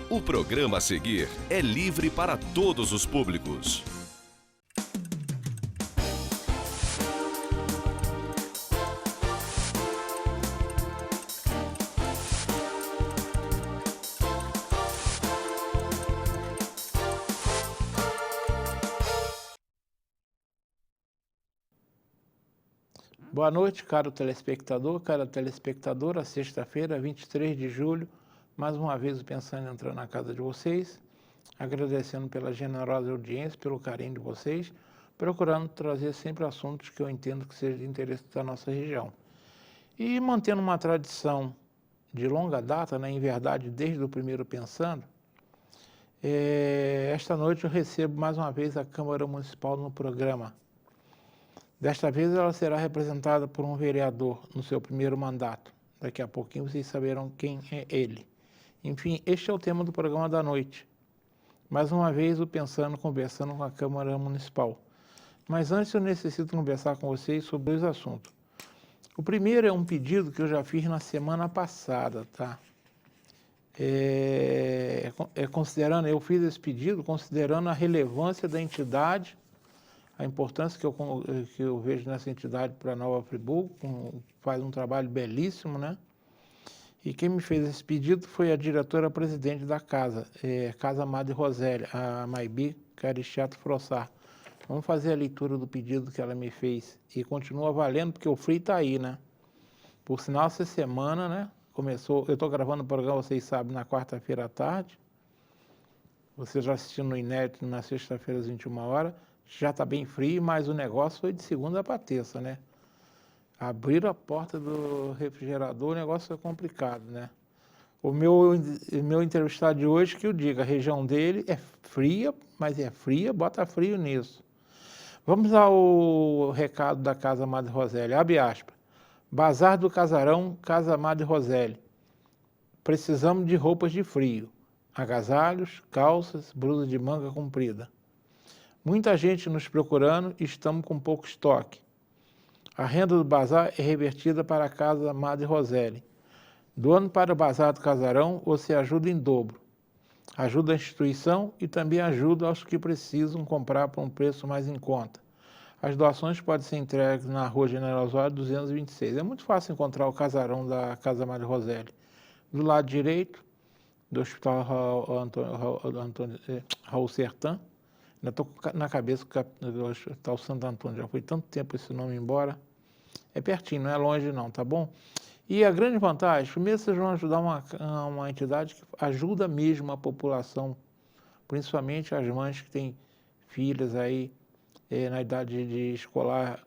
O programa a seguir é livre para todos os públicos. Boa noite, caro telespectador, cara telespectadora. Sexta-feira, 23 de julho, mais uma vez o Pensando entrando na casa de vocês, agradecendo pela generosa audiência, pelo carinho de vocês, procurando trazer sempre assuntos que eu entendo que sejam de interesse da nossa região. E mantendo uma tradição de longa data, né, em verdade, desde o primeiro Pensando, esta noite eu recebo mais uma vez a Câmara Municipal no programa. Desta vez ela será representada por um vereador no seu primeiro mandato. Daqui a pouquinho vocês saberão quem é ele. Enfim, este é o tema do programa da noite. Mais uma vez o Pensando, conversando com a Câmara Municipal. Mas antes eu necessito conversar com vocês sobre dois assuntos. O primeiro é um pedido que eu já fiz na semana passada, tá? Eu fiz esse pedido considerando a relevância da entidade, a importância que eu vejo nessa entidade para Nova Friburgo, faz um trabalho belíssimo, né? E quem me fez esse pedido foi a diretora-presidente da casa, Casa Madre Rosélia, a Maibi Carichato Frossar. Vamos fazer a leitura do pedido que ela me fez. E continua valendo, porque o frio está aí, né? Por sinal, essa semana, né? Começou, eu estou gravando o programa, vocês sabem, na quarta-feira à tarde. Você já assistindo no inédito na sexta-feira às 21 horas. Já está bem frio, mas o negócio foi de segunda para terça, né? Abriram a porta do refrigerador, o negócio é complicado, né? O meu entrevistado de hoje, que eu digo, a região dele é fria, mas é fria, bota frio nisso. Vamos ao recado da Casa Madre Rosélia, abre aspas. Bazar do Casarão, Casa Madre Rosélia. Precisamos de roupas de frio, agasalhos, calças, blusa de manga comprida. Muita gente nos procurando e estamos com pouco estoque. A renda do bazar é revertida para a Casa Madre Rosélia. Doando para o Bazar do Casarão, você ajuda em dobro. Ajuda a instituição e também ajuda aos que precisam comprar por um preço mais em conta. As doações podem ser entregues na Rua General Osório 226. É muito fácil encontrar o casarão da Casa Madre Rosélia. Do lado direito, do Hospital Raul Sertã. Ainda estou na cabeça do Hospital Santo Antônio, já foi tanto tempo esse nome embora. É pertinho, não é longe não, tá bom? E a grande vantagem, primeiro vocês vão ajudar uma entidade que ajuda mesmo a população, principalmente as mães que têm filhas aí na idade de escolar.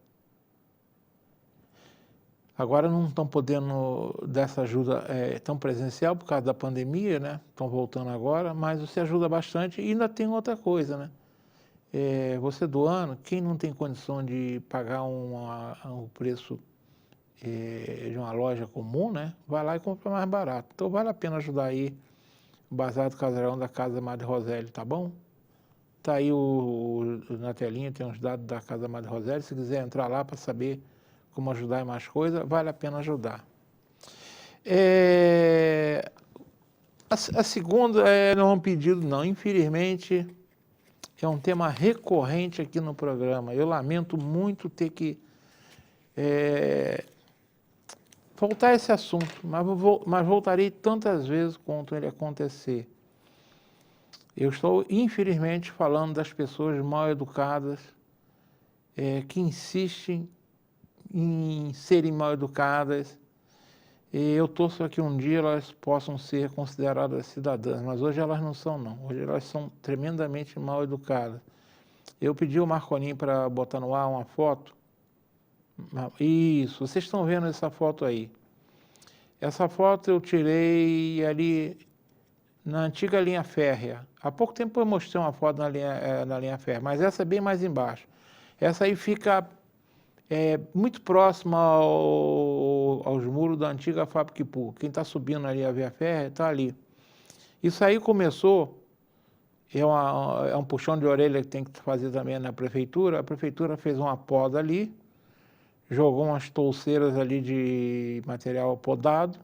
Agora não estão podendo dessa ajuda tão presencial por causa da pandemia, né? Estão voltando agora, mas você ajuda bastante e ainda tem outra coisa, né? Você doando, quem não tem condição de pagar o preço de uma loja comum, né? Vai lá e compra mais barato. Então vale a pena ajudar aí o Bazar do Casarão da Casa Madre Rosélia, tá bom? Tá aí na telinha, tem uns dados da Casa Madre Rosélia. Se quiser entrar lá para saber como ajudar e mais coisa, vale a pena ajudar. A segunda não é um pedido, não. Infelizmente, é um tema recorrente aqui no programa. Eu lamento muito ter que voltar a esse assunto, mas voltarei tantas vezes quanto ele acontecer. Eu estou, infelizmente, falando das pessoas mal educadas, que insistem em serem mal educadas. Eu torço para que um dia elas possam ser consideradas cidadãs, mas hoje elas não são, não. Hoje elas são tremendamente mal educadas. Eu pedi ao Marconinho para botar no ar uma foto. Isso, vocês estão vendo essa foto aí. Essa foto eu tirei ali na antiga linha férrea. Há pouco tempo eu mostrei uma foto na linha férrea, mas essa é bem mais embaixo. Essa aí fica muito próxima aos muros da antiga fábrica Ipu. Quem está subindo ali a via férrea está ali. Isso aí começou é um puxão de orelha que tem que fazer também na prefeitura. A prefeitura fez uma poda ali, jogou umas touceiras ali de material podado.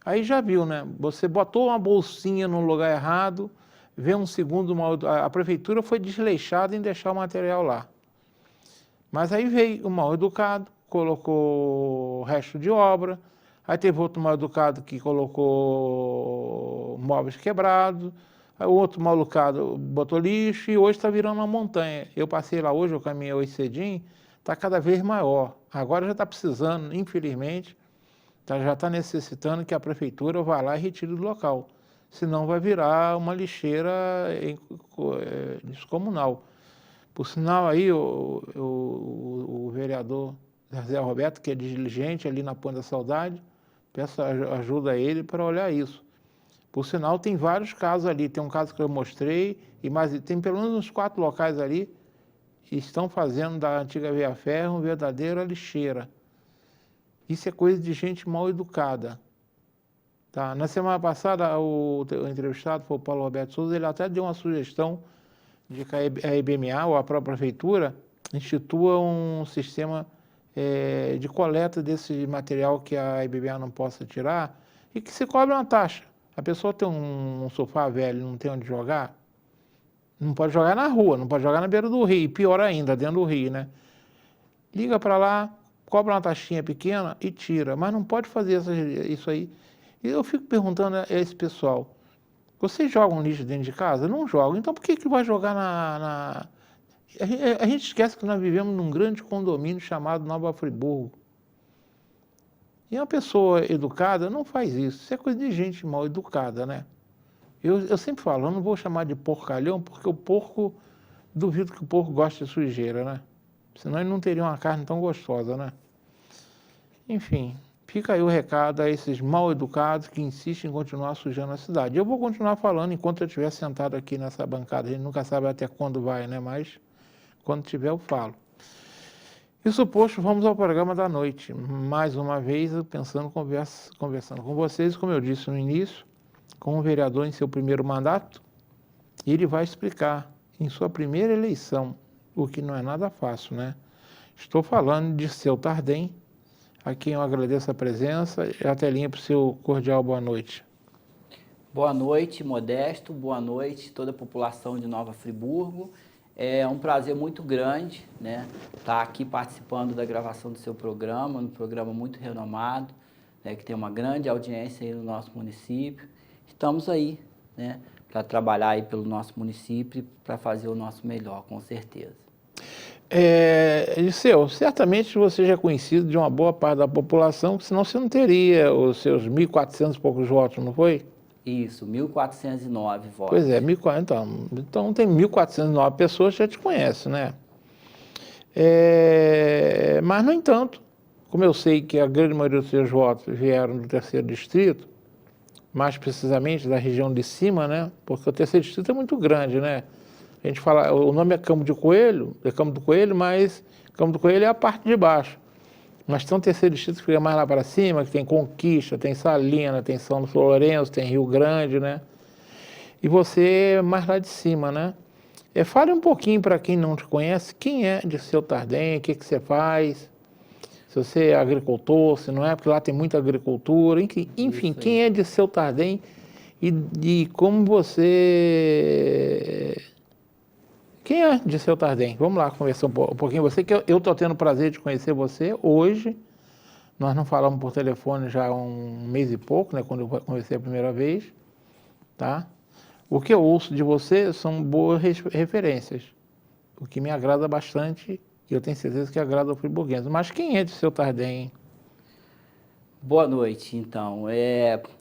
Aí já viu, né? Você botou uma bolsinha no lugar errado, vê um segundo mal. A prefeitura foi desleixada em deixar o material lá. Mas aí veio o mal educado, colocou o resto de obra. Aí teve outro mal educado que colocou móveis quebrados. Aí o outro mal educado botou lixo e hoje está virando uma montanha. Eu passei lá hoje, eu caminhei hoje cedinho, está cada vez maior. Agora já está precisando, infelizmente, já está necessitando que a prefeitura vá lá e retire do local. Senão vai virar uma lixeira descomunal. Por sinal aí, o vereador Zé Roberto, que é diligente ali na Ponte da Saudade, peço ajuda a ele para olhar isso. Por sinal, tem vários casos ali. Tem um caso que eu mostrei, e mais, tem pelo menos uns 4 locais ali que estão fazendo da antiga Via Ferro uma verdadeira lixeira. Isso é coisa de gente mal educada. Tá? Na semana passada, o entrevistado foi o Paulo Roberto Souza, ele até deu uma sugestão de que a IBMA ou a própria prefeitura institua um sistema de coleta desse material que a IBMA não possa tirar e que se cobre uma taxa. A pessoa tem um sofá velho e não tem onde jogar, não pode jogar na rua, não pode jogar na beira do rio, e pior ainda, dentro do rio, né? Liga para lá, cobra uma taxinha pequena e tira, mas não pode fazer isso aí. E eu fico perguntando a esse pessoal, vocês jogam lixo dentro de casa? Não jogam, então por que vai jogar A gente esquece que nós vivemos num grande condomínio chamado Nova Friburgo. E uma pessoa educada não faz isso. Isso é coisa de gente mal educada, né? Eu sempre falo, eu não vou chamar de porcalhão, porque o porco, duvido que o porco goste de sujeira, né? Senão ele não teria uma carne tão gostosa, né? Enfim, fica aí o recado a esses mal educados que insistem em continuar sujando a cidade. Eu vou continuar falando enquanto eu estiver sentado aqui nessa bancada. A gente nunca sabe até quando vai, né? Mas quando tiver eu falo. Isso posto, vamos ao programa da noite. Mais uma vez, conversando com vocês, como eu disse no início, com o vereador em seu primeiro mandato, ele vai explicar em sua primeira eleição, o que não é nada fácil, né? Estou falando de seu Tardem, a quem eu agradeço a presença, e a telinha para o seu cordial boa noite. Boa noite, Modesto, boa noite toda a população de Nova Friburgo. É um prazer muito grande, né, estar aqui participando da gravação do seu programa, um programa muito renomado, né, que tem uma grande audiência aí no nosso município. Estamos aí, né, para trabalhar aí pelo nosso município, para fazer o nosso melhor, com certeza. Eliseu, certamente você já é conhecido de uma boa parte da população, senão você não teria os seus 1.400 e poucos votos, não foi? Isso, 1.409 votos. Pois é, então tem 1.409 pessoas que já te conhecem, né? Mas, no entanto, como eu sei que a grande maioria dos seus votos vieram do terceiro distrito, mais precisamente da região de cima, né? Porque o terceiro distrito é muito grande, né? A gente fala, o nome é Campo do Coelho, mas Campo do Coelho é a parte de baixo. Mas tem um terceiro distrito que fica mais lá para cima, que tem Conquista, tem Salina, tem São Lourenço, tem Rio Grande, né? E você é mais lá de cima, né? Fale um pouquinho para quem não te conhece, quem é de seu Tardem, o que você faz, se você é agricultor, se não é, porque lá tem muita agricultura, enfim, quem é de seu Tardem e como você... Quem é de seu Tardem? Vamos lá conversar um pouquinho com você, que eu estou tendo o prazer de conhecer você hoje. Nós não falamos por telefone já há um mês e pouco, né, quando eu conversei a primeira vez, tá? O que eu ouço de você são boas referências, o que me agrada bastante e eu tenho certeza que agrada ao friburguense. Mas quem é de seu Tardem? Boa noite, então.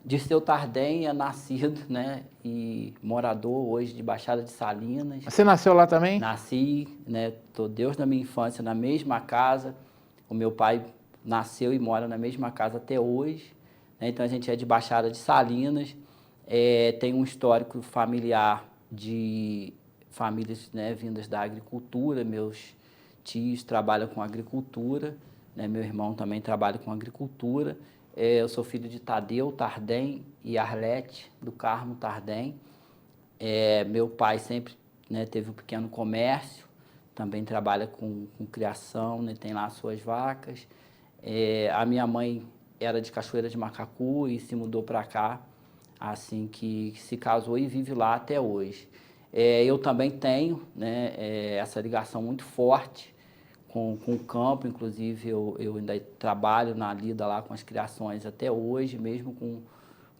Dirceu Tardem é nascido, né, e morador hoje de Baixada de Salinas. Você nasceu lá também? Nasci, né, tô desde a minha infância na mesma casa. O meu pai nasceu e mora na mesma casa até hoje, né, então a gente é de Baixada de Salinas. Tem um histórico familiar de famílias, né, vindas da agricultura. Meus tios trabalham com agricultura. Meu irmão também trabalha com agricultura. Eu sou filho de Tadeu Tardem e Arlete do Carmo Tardem. Meu pai sempre, né, teve um pequeno comércio, também trabalha com criação, né, tem lá as suas vacas. A minha mãe era de Cachoeira de Macacu e se mudou para cá, assim que se casou e vive lá até hoje. Eu também tenho, né, essa ligação muito forte com o campo, inclusive eu ainda trabalho na lida lá com as criações até hoje, mesmo com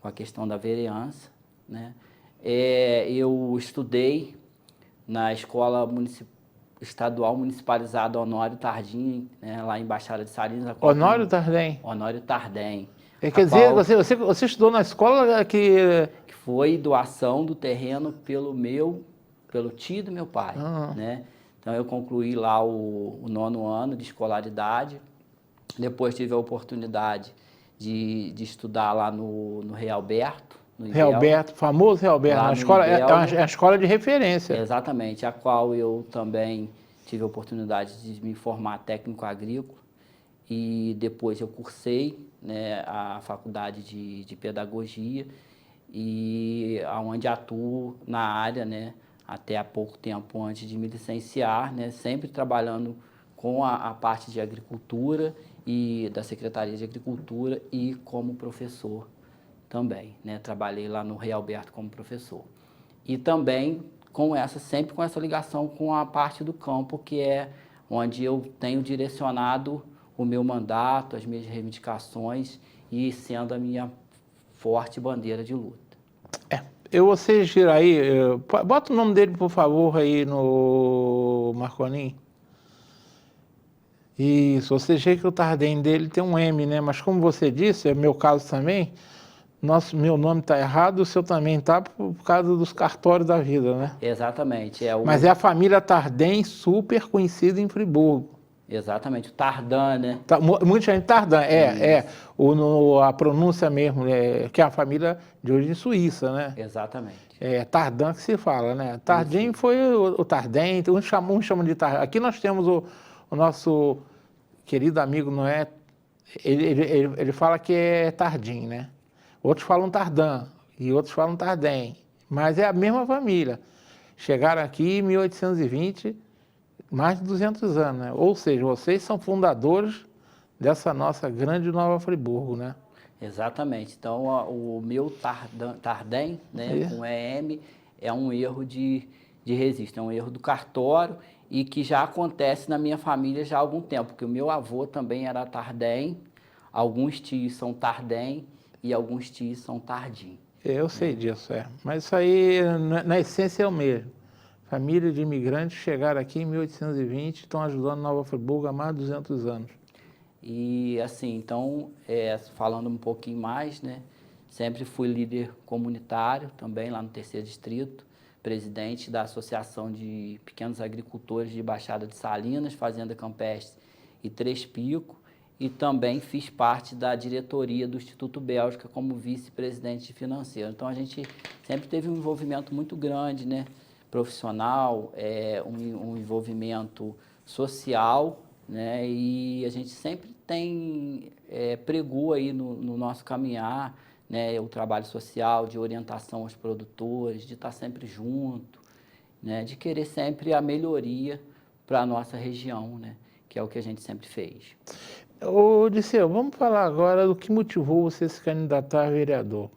a questão da vereança, né. Eu estudei na Escola Estadual Municipalizada Honório Tardim, né, lá em Baixada de Salinas. Honório Tardim? Honório Tardim. Quer dizer, você estudou na escola que foi doação do terreno pelo tio do meu pai, né? Então eu concluí lá o 9º ano de escolaridade. Depois tive a oportunidade de estudar lá no Rei Alberto. Rei Alberto, famoso Rei Alberto, uma escola, é uma escola de referência. Exatamente, a qual eu também tive a oportunidade de me formar técnico agrícola e depois eu cursei, né, a faculdade de pedagogia e onde atuo na área, né, até há pouco tempo antes de me licenciar, né, sempre trabalhando com a parte de agricultura e da Secretaria de Agricultura e como professor também, né? Trabalhei lá no Rei Alberto como professor. E também sempre com essa ligação com a parte do campo, que é onde eu tenho direcionado o meu mandato, as minhas reivindicações e sendo a minha forte bandeira de luta. Você gira aí, bota o nome dele, por favor, aí no Marconim. Isso, você chega que o Tardim dele tem um M, né? Mas como você disse, é meu caso também, meu nome está errado, o seu também está por causa dos cartórios da vida, né? Exatamente. Mas é a família Tardim, super conhecida em Friburgo. Exatamente, o Tardan, né? Muita gente Tardan, a pronúncia mesmo, que é a família de origem suíça, né? Exatamente. Tardan que se fala, né? Tardim foi o Tardim, uns chamam de Tardim. Aqui nós temos o nosso querido amigo Noé, ele fala que é Tardim, né? Outros falam Tardan e outros falam Tardim, mas é a mesma família. Chegaram aqui em 1820, mais de 200 anos, né? Ou seja, vocês são fundadores dessa nossa grande Nova Friburgo, né? Exatamente. Então, o meu Tardim, né, com EM, é um erro de registro, é um erro do cartório e que já acontece na minha família já há algum tempo, porque o meu avô também era Tardim, alguns tios são Tardim e alguns tios são Tardim. Eu sei disso, mas isso aí, na essência, é o mesmo. Família de imigrantes chegaram aqui em 1820 e estão ajudando Nova Friburgo há mais de 200 anos. E assim, então, falando um pouquinho mais, né, sempre fui líder comunitário também lá no 3º Distrito, presidente da Associação de Pequenos Agricultores de Baixada de Salinas, Fazenda Campestre e Três Picos, e também fiz parte da diretoria do Instituto Bélgica como vice-presidente financeiro. Então, a gente sempre teve um envolvimento muito grande, né, profissional, um envolvimento social, né, e a gente sempre pregou aí no nosso caminhar, né, o trabalho social, de orientação aos produtores, de estar sempre junto, né, de querer sempre a melhoria para a nossa região, né, que é o que a gente sempre fez. Disseu, vamos falar agora do que motivou você a se candidatar a vereador.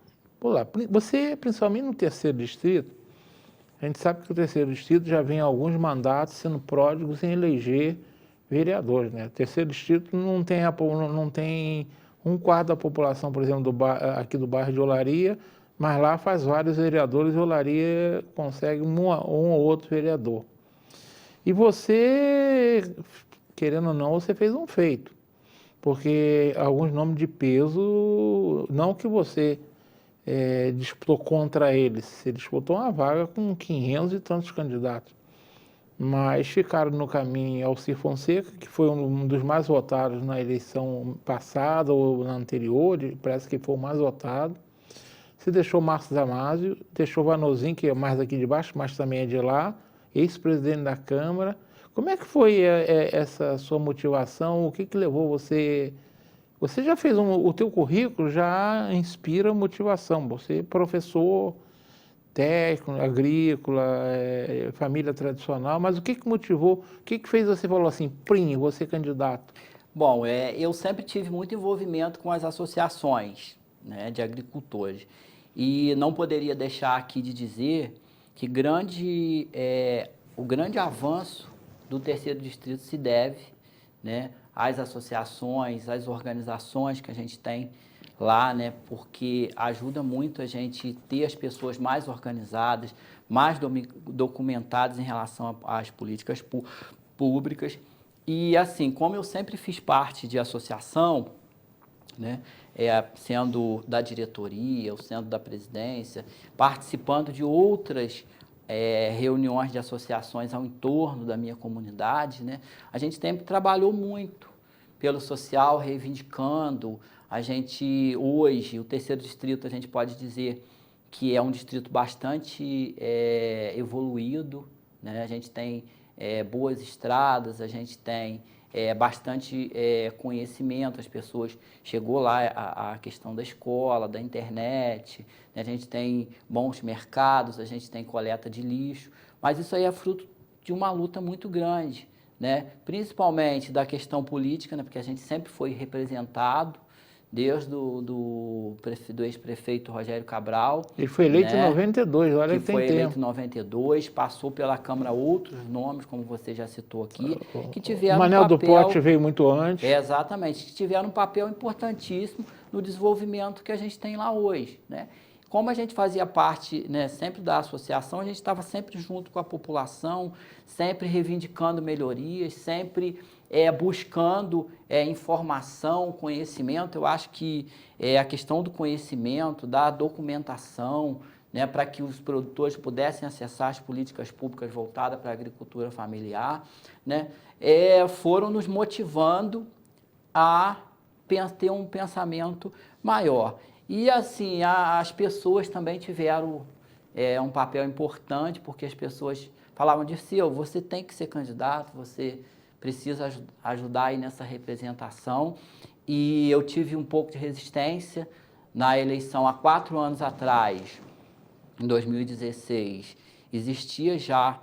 Você, principalmente no 3º Distrito, a gente sabe que o 3º Distrito já vem alguns mandatos sendo pródigos em eleger vereadores, né? O 3º Distrito não tem 1/4 da população, por exemplo, aqui do bairro de Olaria, mas lá faz vários vereadores e Olaria consegue um ou outro vereador. E você, querendo ou não, você fez um feito, porque alguns nomes de peso, não que você disputou contra eles, você disputou uma vaga com 500 e tantos candidatos, mas ficaram no caminho Alcir Fonseca, que foi um dos mais votados na eleição passada ou na anterior, parece que foi o mais votado. Você deixou Márcio Damasio, deixou Vanozinho, que é mais aqui de baixo, mas também é de lá, ex-presidente da Câmara. Como é que foi essa sua motivação? O que levou você... Você já fez o teu currículo já inspira motivação. Você é professor, técnico, agrícola, família tradicional, mas o que motivou, o que fez você falar assim, Prim, vou ser candidato? Bom, eu sempre tive muito envolvimento com as associações, né, de agricultores. E não poderia deixar aqui de dizer que o grande avanço do terceiro distrito se deve, né, às associações, às organizações que a gente tem lá, né, porque ajuda muito a gente ter as pessoas mais organizadas, mais documentadas em relação às políticas públicas. E assim, como eu sempre fiz parte de associação, né, sendo da diretoria, ou sendo da presidência, participando de outras reuniões de associações ao entorno da minha comunidade, né, a gente sempre trabalhou muito pelo social, reivindicando. A gente, hoje, o terceiro distrito, a gente pode dizer que é um distrito bastante evoluído, né, a gente tem boas estradas, a gente tem bastante conhecimento, as pessoas, chegou lá a questão da escola, da internet, né? A gente tem bons mercados, a gente tem coleta de lixo, mas isso aí é fruto de uma luta muito grande, né? Principalmente da questão política, né? Porque a gente sempre foi representado, desde do ex-prefeito Rogério Cabral. Ele foi eleito, né, em 92, olha que tem tempo. Foi eleito em 92, passou pela Câmara outros nomes, como você já citou aqui, que tiveram Manel do Pote veio muito antes. Exatamente, que tiveram um papel importantíssimo no desenvolvimento que a gente tem lá hoje, né? Como a gente fazia parte, né, sempre da associação, a gente estava sempre junto com a população, sempre reivindicando melhorias, sempre buscando informação, conhecimento. Eu acho que a questão do conhecimento, da documentação, né, para que os produtores pudessem acessar as políticas públicas voltadas para a agricultura familiar, né, foram nos motivando a ter um pensamento maior. E assim, as pessoas também tiveram um papel importante, porque as pessoas falavam de você tem que ser candidato, você precisa ajudar aí nessa representação. E eu tive um pouco de resistência na eleição há 4 anos atrás, em 2016. Existia já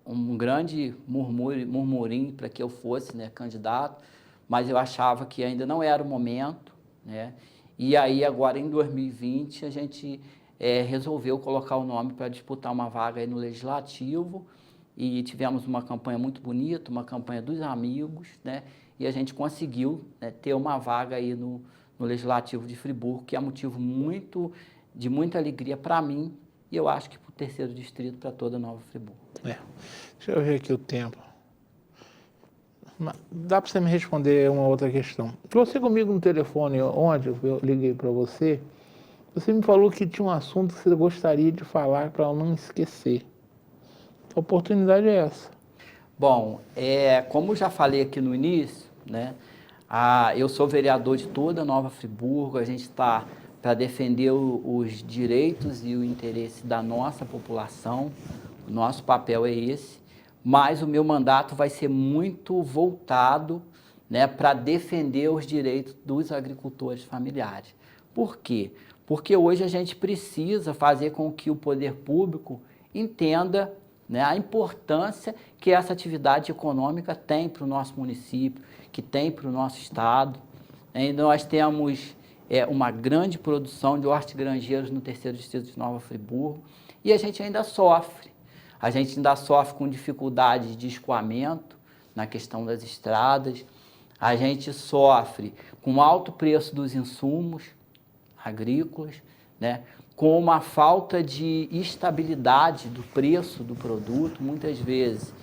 um grande murmurinho para que eu fosse, né, candidato, mas eu achava que ainda não era o momento, né? E aí agora em 2020 a gente resolveu colocar o nome para disputar uma vaga aí no Legislativo, e tivemos uma campanha muito bonita, uma campanha dos amigos, né? E a gente conseguiu, né, ter uma vaga aí no Legislativo de Friburgo, que é motivo de muita alegria para mim, e eu acho que para o terceiro distrito, para toda Nova Friburgo. Deixa eu ver aqui o tempo. Dá para você me responder uma outra questão. Você comigo no telefone, onde eu liguei para você, você me falou que tinha um assunto que você gostaria de falar para eu não esquecer. Que oportunidade é essa? Bom, como eu já falei aqui no início, né, eu sou vereador de toda Nova Friburgo, a gente está para defender os direitos e o interesse da nossa população, o nosso papel é esse. Mas o meu mandato vai ser muito voltado, né, para defender os direitos dos agricultores familiares. Por quê? Porque hoje a gente precisa fazer com que o poder público entenda, né, a importância que essa atividade econômica tem para o nosso município, que tem para o nosso estado. E nós temos uma grande produção de hortigranjeiros no terceiro distrito de Nova Friburgo, e a gente ainda sofre. A gente ainda sofre com dificuldade de escoamento na questão das estradas, a gente sofre com alto preço dos insumos agrícolas, né? Com uma falta de estabilidade do preço do produto. Muitas vezes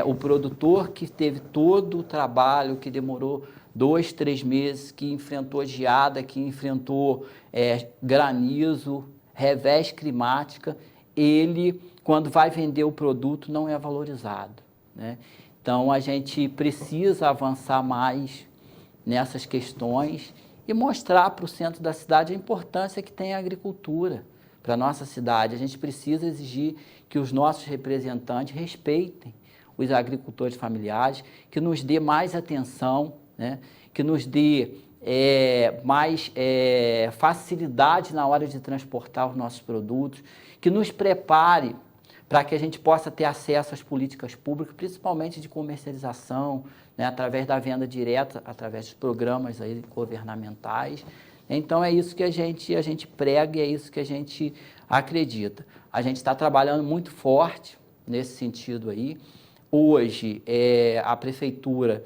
o produtor que teve todo o trabalho, que demorou 2, 3 meses, que enfrentou geada, que enfrentou granizo, revés climática, ele, quando vai vender o produto, não é valorizado, né? Então, a gente precisa avançar mais nessas questões e mostrar para o centro da cidade a importância que tem a agricultura para a nossa cidade. A gente precisa exigir que os nossos representantes respeitem os agricultores familiares, que nos dê mais atenção, né? Que nos dê mais facilidade na hora de transportar os nossos produtos, que nos prepare para que a gente possa ter acesso às políticas públicas, principalmente de comercialização, né, através da venda direta, através dos programas aí governamentais. Então, é isso que a gente prega e é isso que a gente acredita. A gente está trabalhando muito forte nesse sentido aí. Hoje, a prefeitura,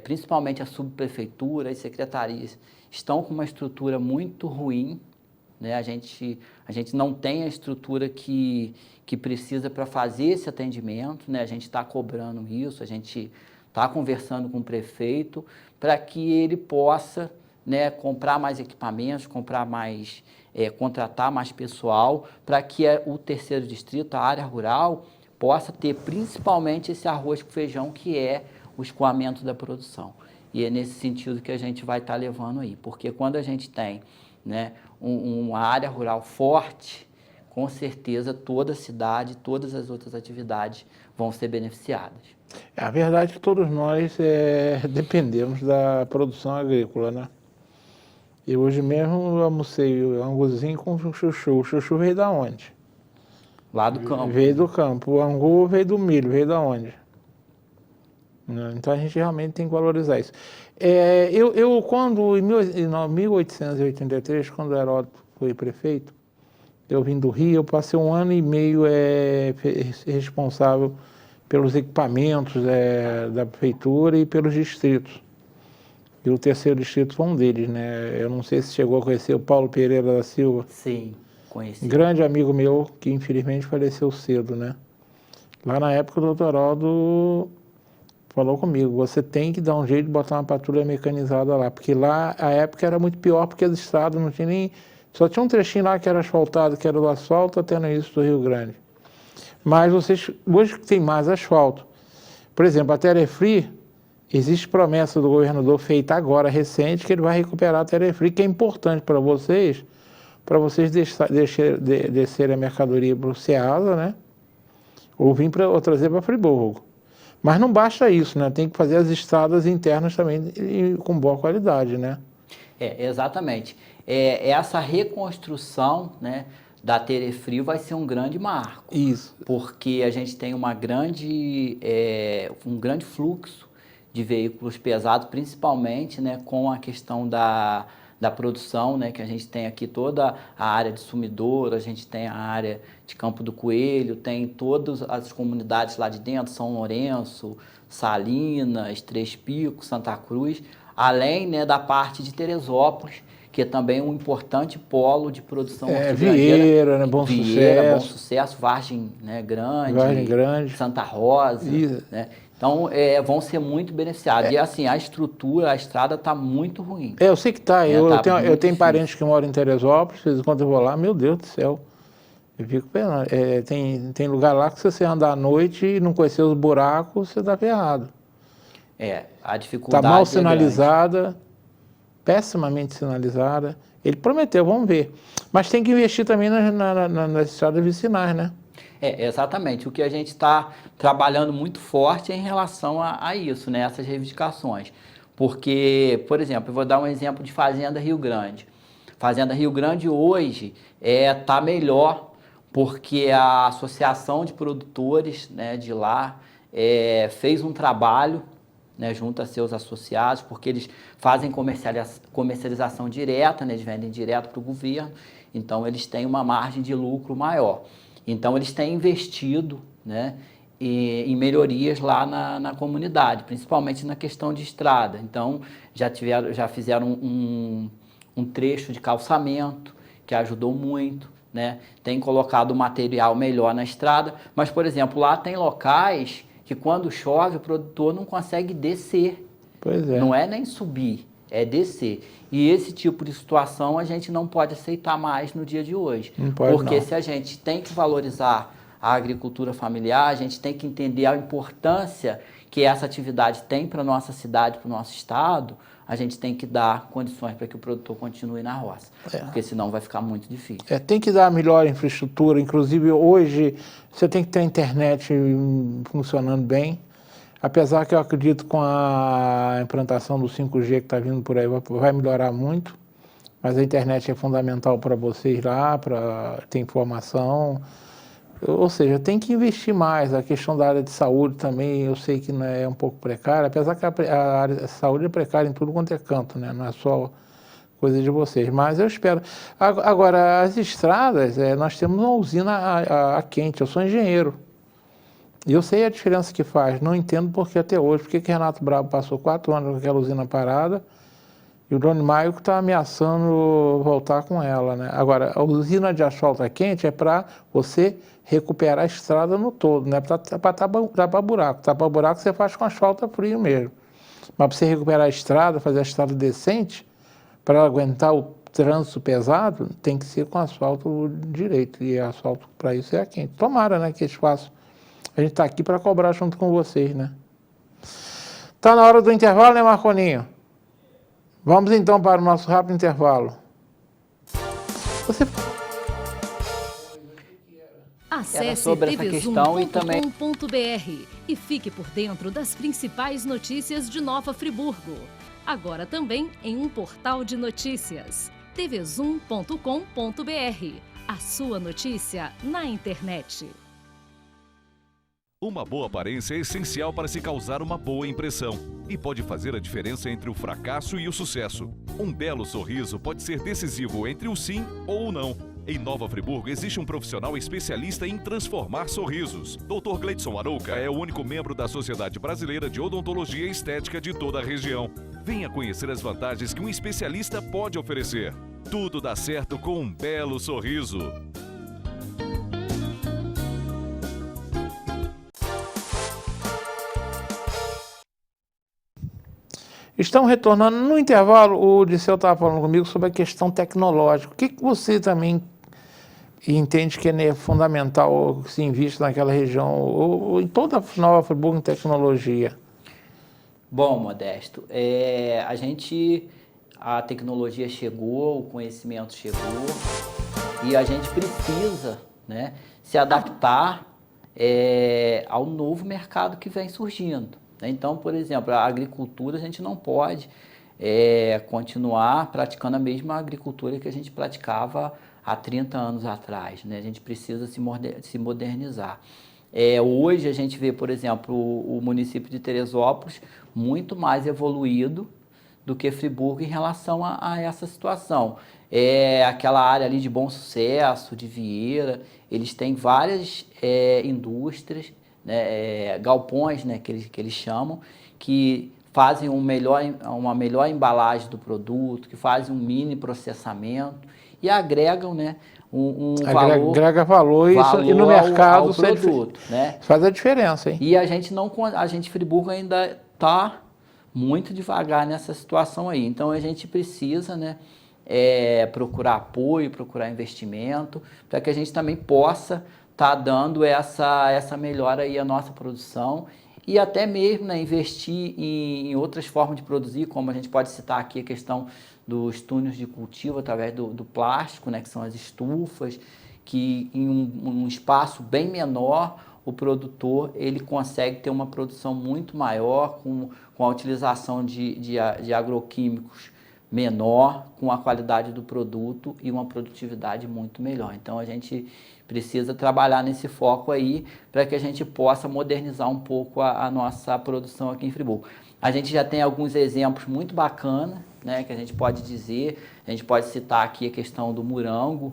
principalmente a subprefeitura e secretarias, estão com uma estrutura muito ruim, né? A gente não tem a estrutura que precisa para fazer esse atendimento, né? A gente está cobrando isso, a gente está conversando com o prefeito para que ele possa, né, comprar mais equipamentos, contratar mais pessoal, para que o terceiro distrito, a área rural, possa ter principalmente esse arroz com feijão, que é o escoamento da produção. E é nesse sentido que a gente vai estar levando aí, porque quando a gente tem, né, uma área rural forte, com certeza toda a cidade, todas as outras atividades vão ser beneficiadas. A verdade é que todos nós dependemos da produção agrícola, né? E hoje mesmo eu almocei o anguzinho com chuchu. O chuchu veio da onde? Lá do campo. Veio do campo. O angu veio do milho, veio da onde? Então a gente realmente tem que valorizar isso. Quando, em 1883, quando o Heródoto foi prefeito, eu vim do Rio, eu passei 1 ano e meio responsável pelos equipamentos da prefeitura e pelos distritos. E o terceiro distrito foi um deles, né? Eu não sei se chegou a conhecer o Paulo Pereira da Silva. Sim, conheci. Grande amigo meu, que infelizmente faleceu cedo, né? Lá na época o doutor Aldo falou comigo, você tem que dar um jeito de botar uma patrulha mecanizada lá, porque lá a época era muito pior, porque as estradas não tinha nem... Só tinha um trechinho lá que era asfaltado, que era do asfalto até no início do Rio Grande. Mas hoje tem mais asfalto. Por exemplo, a Telefri, existe promessa do governador feita agora, recente, que ele vai recuperar a Telefri, que é importante para vocês descerem a mercadoria para o Ceasa, né? Ou trazer para Friburgo. Mas não basta isso, né? Tem que fazer as estradas internas também com boa qualidade, né? Exatamente. Essa reconstrução, né, da Telefri vai ser um grande marco. Isso. Porque a gente tem um grande fluxo de veículos pesados, principalmente, né, com a questão da produção, né, que a gente tem aqui toda a área de Sumidouro, a gente tem a área de Campo do Coelho, tem todas as comunidades lá de dentro, São Lourenço, Salinas, Três Picos, Santa Cruz, além, né, da parte de Teresópolis, que é também um importante polo de produção Vieira, né, Bom Sucesso, Vargem, né, Grande, Santa Rosa, né? Então, vão ser muito beneficiados. E assim, a estrada está muito ruim. Eu sei que está. Eu tenho parentes que moram em Teresópolis, de vez em quando eu vou lá, meu Deus do céu. Eu fico pensando, tem lugar lá que se você andar à noite e não conhecer os buracos, você está ferrado. A dificuldade está mal sinalizada, pessimamente sinalizada. Ele prometeu, vamos ver. Mas tem que investir também nas estradas vicinais, né? Exatamente. O que a gente está trabalhando muito forte é em relação a isso, né? Essas reivindicações. Porque, por exemplo, eu vou dar um exemplo de Fazenda Rio Grande. Fazenda Rio Grande hoje está melhor, porque a Associação de Produtores, né, de lá fez um trabalho, né, junto a seus associados, porque eles fazem comercialização direta, né, eles vendem direto para o governo, então eles têm uma margem de lucro maior. Então eles têm investido, né, em melhorias lá na comunidade, principalmente na questão de estrada. Então já fizeram um trecho de calçamento, que ajudou muito, né? Tem colocado material melhor na estrada, mas, por exemplo, lá tem locais que quando chove o produtor não consegue descer. Pois é. Não é nem subir, é descer. E esse tipo de situação a gente não pode aceitar mais no dia de hoje. Não pode, porque não. Se a gente tem que valorizar a agricultura familiar, a gente tem que entender a importância que essa atividade tem para a nossa cidade, para o nosso estado, a gente tem que dar condições para que o produtor continue na roça, porque senão vai ficar muito difícil. Tem que dar melhor infraestrutura, inclusive hoje você tem que ter a internet funcionando bem. Apesar que eu acredito com a implantação do 5G que está vindo por aí, vai melhorar muito, mas a internet é fundamental para vocês lá, para ter informação. Ou seja, tem que investir mais. A questão da área de saúde também, eu sei que é um pouco precária, apesar que a área de saúde é precária em tudo quanto é canto, né? Não é só coisa de vocês, mas eu espero. Agora, as estradas, nós temos uma usina a quente, eu sou engenheiro. E eu sei a diferença que faz, não entendo por que até hoje, porque que Renato Brabo passou 4 anos com aquela usina parada e o Doni Maio que está ameaçando voltar com ela, né? Agora, a usina de asfalto a quente é para você recuperar a estrada no todo, não é para tapar buraco. Tapar buraco você faz com asfalto frio mesmo. Mas para você recuperar a estrada, fazer a estrada decente, para aguentar o trânsito pesado, tem que ser com asfalto direito. E asfalto para isso é a quente. Tomara, né, que eles façam. A gente está aqui para cobrar junto com vocês, né? Está na hora do intervalo, né, Marconinho? Vamos então para o nosso rápido intervalo. Acesse sobre essa questão tvzoom.com.br e fique por dentro das principais notícias de Nova Friburgo. Agora também em um portal de notícias, tvzoom.com.br. A sua notícia na internet. Uma boa aparência é essencial para se causar uma boa impressão e pode fazer a diferença entre o fracasso e o sucesso. Um belo sorriso pode ser decisivo entre o sim ou o não. Em Nova Friburgo existe um profissional especialista em transformar sorrisos. Dr. Gleidson Arouca é o único membro da Sociedade Brasileira de Odontologia e Estética de toda a região. Venha conhecer as vantagens que um especialista pode oferecer. Tudo dá certo com um belo sorriso. Estão retornando. No intervalo, o Disseu estava falando comigo sobre a questão tecnológica. O que você também entende que é fundamental que se invista naquela região, ou em toda a Nova Friburgo, em tecnologia? Bom, Modesto, a tecnologia chegou, o conhecimento chegou e a gente precisa, né, se adaptar ao novo mercado que vem surgindo. Então, por exemplo, a agricultura, a gente não pode continuar praticando a mesma agricultura que a gente praticava há 30 anos atrás, né? A gente precisa se modernizar. Hoje a gente vê, por exemplo, o município de Teresópolis muito mais evoluído do que Friburgo em relação a essa situação. Aquela área ali de Bom Sucesso, de Vieira, eles têm várias indústrias, né, galpões, né, que eles chamam, que fazem uma melhor embalagem do produto, que fazem um mini processamento e agregam, né, agrega valor e no mercado ao produto, né? Faz a diferença, hein? E a gente Friburgo ainda está muito devagar nessa situação aí. Então a gente precisa, né, procurar apoio, procurar investimento, para que a gente também possa estar dando essa melhora aí à nossa produção e até mesmo, né, investir em outras formas de produzir, como a gente pode citar aqui a questão dos túneis de cultivo através do plástico, né, que são as estufas, que em um espaço bem menor o produtor ele consegue ter uma produção muito maior com a utilização de agroquímicos menor, com a qualidade do produto e uma produtividade muito melhor. Então a gente precisa trabalhar nesse foco aí para que a gente possa modernizar um pouco a nossa produção aqui em Friburgo. A gente já tem alguns exemplos muito bacanas, né, que a gente pode dizer, a gente pode citar aqui a questão do morango,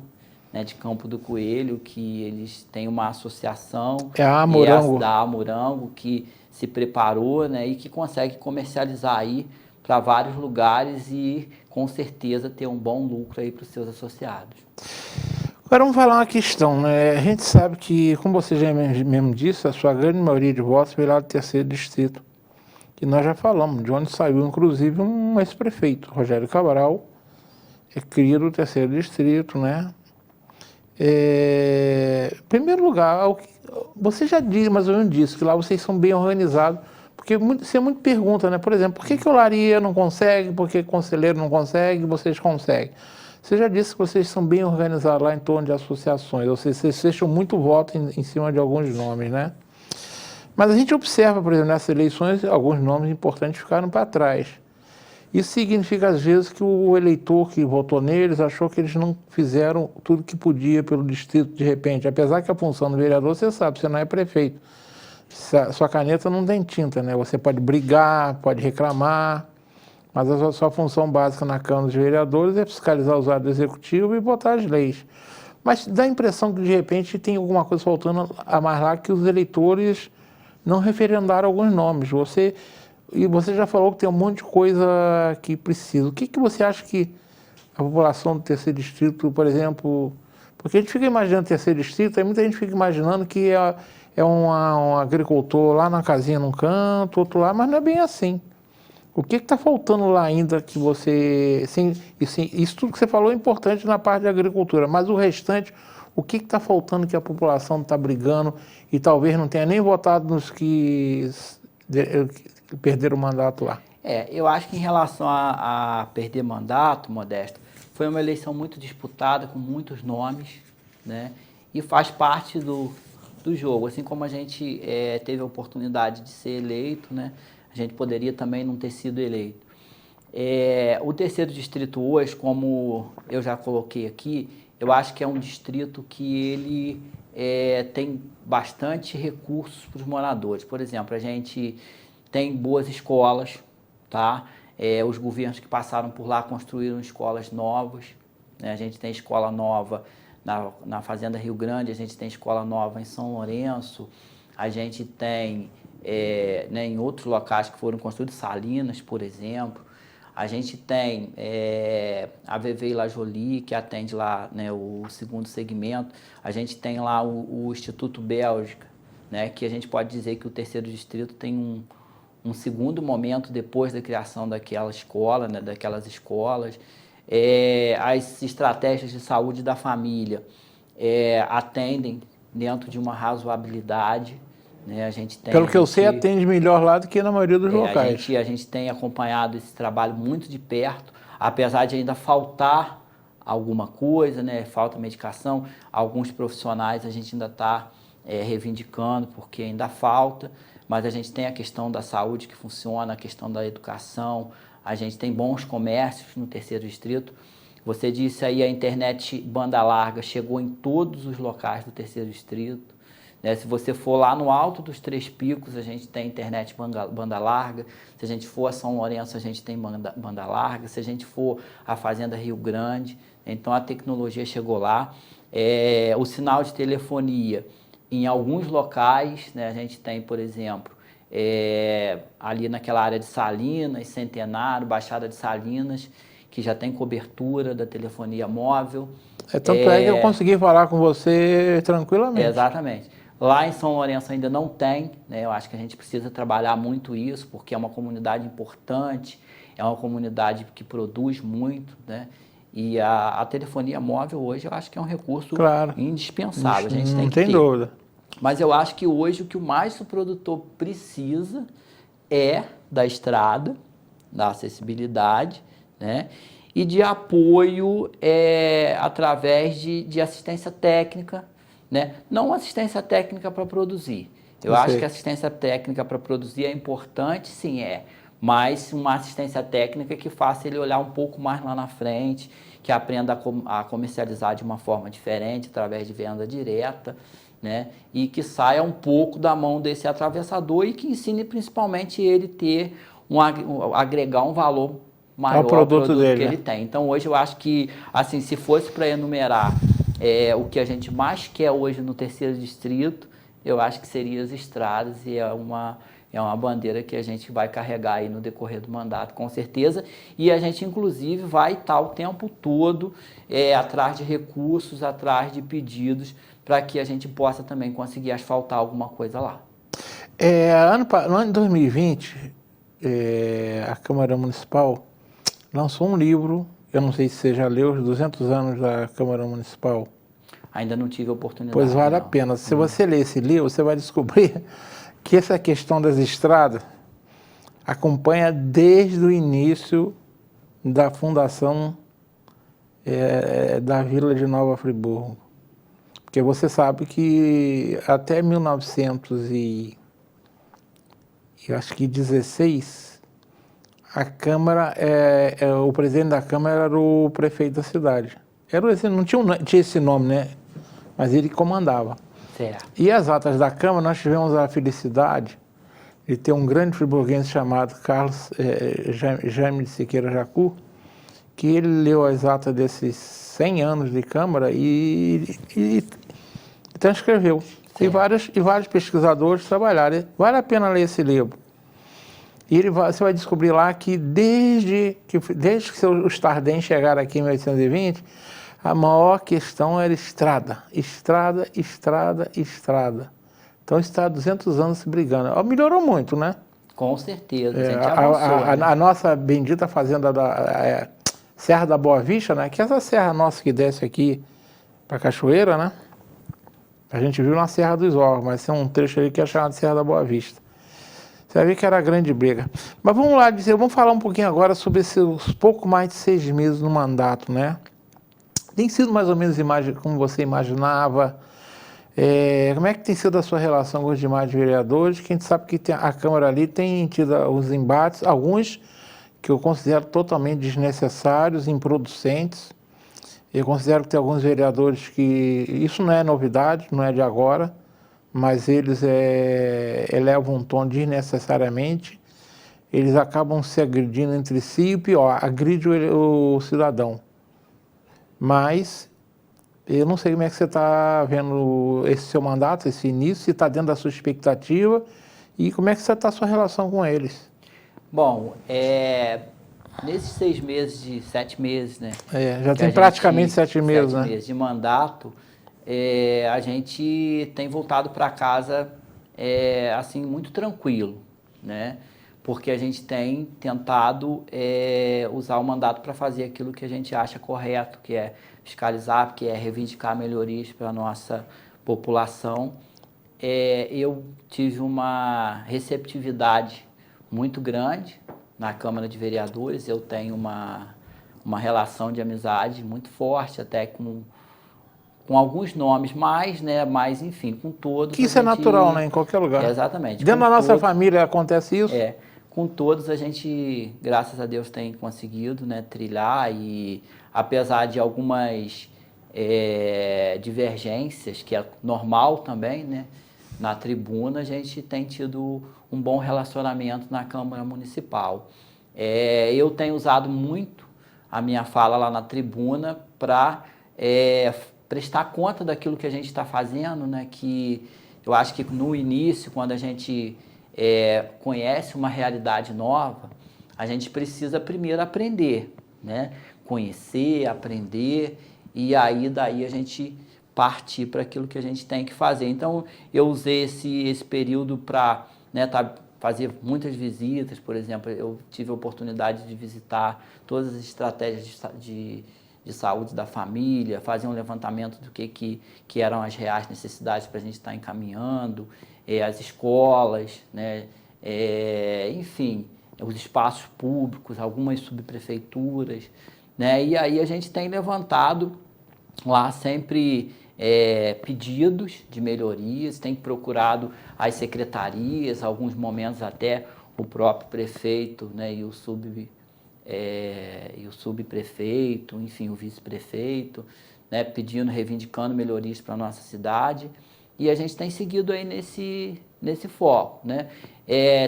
né, de Campo do Coelho, que eles têm uma associação da Morango, que se preparou, né, e que consegue comercializar aí para vários lugares e com certeza ter um bom lucro aí para os seus associados. Agora vamos falar uma questão, né? A gente sabe que, como você já mesmo disse, a sua grande maioria de votos veio lá do 3º distrito, que nós já falamos, de onde saiu inclusive um ex-prefeito, Rogério Cabral, cria do 3º distrito, né? Em primeiro lugar, você já disse, mais ou menos disse, que lá vocês são bem organizados, porque você muito pergunta, né? Por exemplo, por que Olaria não consegue, por que Conselheiro não consegue, vocês conseguem? Você já disse que vocês são bem organizados lá em torno de associações, ou seja, vocês fecham muito voto em cima de alguns nomes, né? Mas a gente observa, por exemplo, nessas eleições, alguns nomes importantes ficaram para trás. Isso significa, às vezes, que o eleitor que votou neles achou que eles não fizeram tudo que podia pelo distrito de repente. Apesar que a função do vereador, você sabe, você não é prefeito. Sua caneta não tem tinta, né? Você pode brigar, pode reclamar, mas a sua função básica na Câmara dos Vereadores é fiscalizar os atos do Executivo e votar as leis. Mas dá a impressão que, de repente, tem alguma coisa faltando a mais lá que os eleitores não referendaram alguns nomes. Você já falou que tem um monte de coisa que precisa. O que você acha que a população do terceiro distrito, por exemplo... Porque a gente fica imaginando terceiro distrito, aí muita gente fica imaginando que é um agricultor lá na casinha num canto, outro lá, mas não é bem assim. O que está faltando lá ainda que você... isso tudo que você falou é importante na parte da agricultura, mas o restante, o que está faltando que a população está brigando e talvez não tenha nem votado nos que perderam o mandato lá? Eu acho que em relação a perder mandato, Modesto, foi uma eleição muito disputada, com muitos nomes, né? E faz parte do jogo. Assim como a gente teve a oportunidade de ser eleito, né? A gente poderia também não ter sido eleito. O terceiro distrito hoje, como eu já coloquei aqui, eu acho que é um distrito que ele tem bastante recursos para os moradores. Por exemplo, a gente tem boas escolas, tá? Os governos que passaram por lá construíram escolas novas, né? A gente tem escola nova na Fazenda Rio Grande, a gente tem escola nova em São Lourenço, a gente tem né, em outros locais que foram construídos, Salinas, por exemplo. A gente tem a VV La Jolie, que atende lá, né, o segundo segmento. A gente tem lá o Instituto Bélgica, né, que a gente pode dizer que o terceiro distrito tem um segundo momento depois da criação daquela escola, né, daquelas escolas. As estratégias de saúde da família atendem dentro de uma razoabilidade, né? A gente tem, pelo que eu sei, atende melhor lá do que na maioria dos locais. A gente tem acompanhado esse trabalho muito de perto, apesar de ainda faltar alguma coisa, né? Falta medicação, alguns profissionais a gente ainda está reivindicando porque ainda falta, mas a gente tem a questão da saúde que funciona, a questão da educação, a gente tem bons comércios no terceiro distrito. Você disse aí, a internet banda larga chegou em todos os locais do terceiro distrito. Se você for lá no alto dos Três Picos, a gente tem internet banda larga. Se a gente for a São Lourenço, a gente tem banda larga. Se a gente for a Fazenda Rio Grande, então a tecnologia chegou lá. O sinal de telefonia, em alguns locais, né, a gente tem, por exemplo, ali naquela área de Salinas, Centenário, Baixada de Salinas, que já tem cobertura da telefonia móvel. Tanto é que eu consegui falar com você tranquilamente. Exatamente. Lá em São Lourenço ainda não tem, né? Eu acho que a gente precisa trabalhar muito isso, porque é uma comunidade importante, é uma comunidade que produz muito, né? E a telefonia móvel hoje eu acho que é um recurso indispensável. A gente não tem dúvida. Mas eu acho que hoje o que mais o produtor precisa é da estrada, da acessibilidade, né? E de apoio através de assistência técnica, né? Não assistência técnica para produzir. Eu acho que a assistência técnica para produzir é importante, sim, mas uma assistência técnica que faça ele olhar um pouco mais lá na frente, que aprenda a comercializar de uma forma diferente, através de venda direta, né? E que saia um pouco da mão desse atravessador e que ensine principalmente ele agregar um valor maior ao produto dele, que ele tem. Então hoje eu acho que, assim, se fosse para enumerar o que a gente mais quer hoje no terceiro distrito, eu acho que seria as estradas, e é uma bandeira que a gente vai carregar aí no decorrer do mandato, com certeza, e a gente inclusive vai estar o tempo todo atrás de recursos, atrás de pedidos, para que a gente possa também conseguir asfaltar alguma coisa lá. No ano de 2020, a Câmara Municipal lançou um livro, eu não sei se você já leu, os 200 anos da Câmara Municipal. Ainda não tive a oportunidade. Pois vale a pena. Se você ler esse livro, você vai descobrir que essa questão das estradas acompanha desde o início da fundação da Vila de Nova Friburgo. Porque você sabe que até 1930 eu acho que 16, a Câmara, o presidente da Câmara era o prefeito da cidade. Não tinha esse nome, né? Mas ele comandava. Certo. E as atas da Câmara, nós tivemos a felicidade de ter um grande friburguense chamado Carlos Jaime de Siqueira Jacu, que ele leu as atas desses 100 anos de Câmara e transcreveu. E vários pesquisadores trabalharam. Vale a pena ler esse livro. E você vai descobrir lá que desde que os Tardem chegaram aqui em 1820, a maior questão era estrada. Estrada, estrada, estrada. Então está há 200 anos se brigando. Melhorou muito, né? Com certeza, a gente avançou, né? A nossa bendita fazenda da Serra da Boa Vista, né? Que é essa serra nossa que desce aqui para Cachoeira, né? A gente viu na Serra dos Órgãos, mas tem um trecho ali que é chamado Serra da Boa Vista. Você vai ver que era grande briga. Mas vamos lá, vamos falar um pouquinho agora sobre esses pouco mais de 6 meses no mandato, né? Tem sido mais ou menos como você imaginava? Como é que tem sido a sua relação com os demais vereadores? Que a gente sabe que a Câmara ali tem tido os embates, alguns que eu considero totalmente desnecessários, improducentes. Eu considero que tem alguns vereadores que... Isso não é novidade, não é de agora, mas eles elevam um tom desnecessariamente. Eles acabam se agredindo entre si e, pior, agride o cidadão. Mas eu não sei como é que você está vendo esse seu mandato, esse início, se está dentro da sua expectativa e como é que está a sua relação com eles. Bom, nesses 6 meses, 7 meses, né? Já tem praticamente 7 meses, né? 7 meses de mandato, a gente tem voltado para casa, assim, muito tranquilo, né? Porque a gente tem tentado usar o mandato para fazer aquilo que a gente acha correto, que é fiscalizar, que é reivindicar melhorias para a nossa população. Eu tive uma receptividade muito grande na Câmara de Vereadores, eu tenho uma relação de amizade muito forte, até com alguns nomes, mas enfim, com todos. Que isso é natural, né? Em qualquer lugar. Exatamente. Dentro da nossa família acontece isso? Com todos a gente, graças a Deus, tem conseguido, né, trilhar e apesar de algumas divergências, que é normal também, né, na tribuna, a gente tem tido um bom relacionamento na Câmara Municipal. Eu tenho usado muito a minha fala lá na tribuna para prestar conta daquilo que a gente está fazendo, né, que eu acho que no início, quando a gente conhece uma realidade nova, a gente precisa primeiro aprender, né? Conhecer, aprender e aí daí a gente partir para aquilo que a gente tem que fazer. Então eu usei esse período para, né, fazer muitas visitas, por exemplo, eu tive a oportunidade de visitar todas as estratégias de saúde da família, fazer um levantamento do que eram as reais necessidades para a gente estar encaminhando, as escolas, né, enfim, os espaços públicos, algumas subprefeituras, né, e aí a gente tem levantado lá sempre pedidos de melhorias, tem procurado as secretarias, alguns momentos até o próprio prefeito, né, e o subprefeito, enfim, o vice-prefeito, né, pedindo, reivindicando melhorias para a nossa cidade. E a gente tem seguido aí nesse foco, né?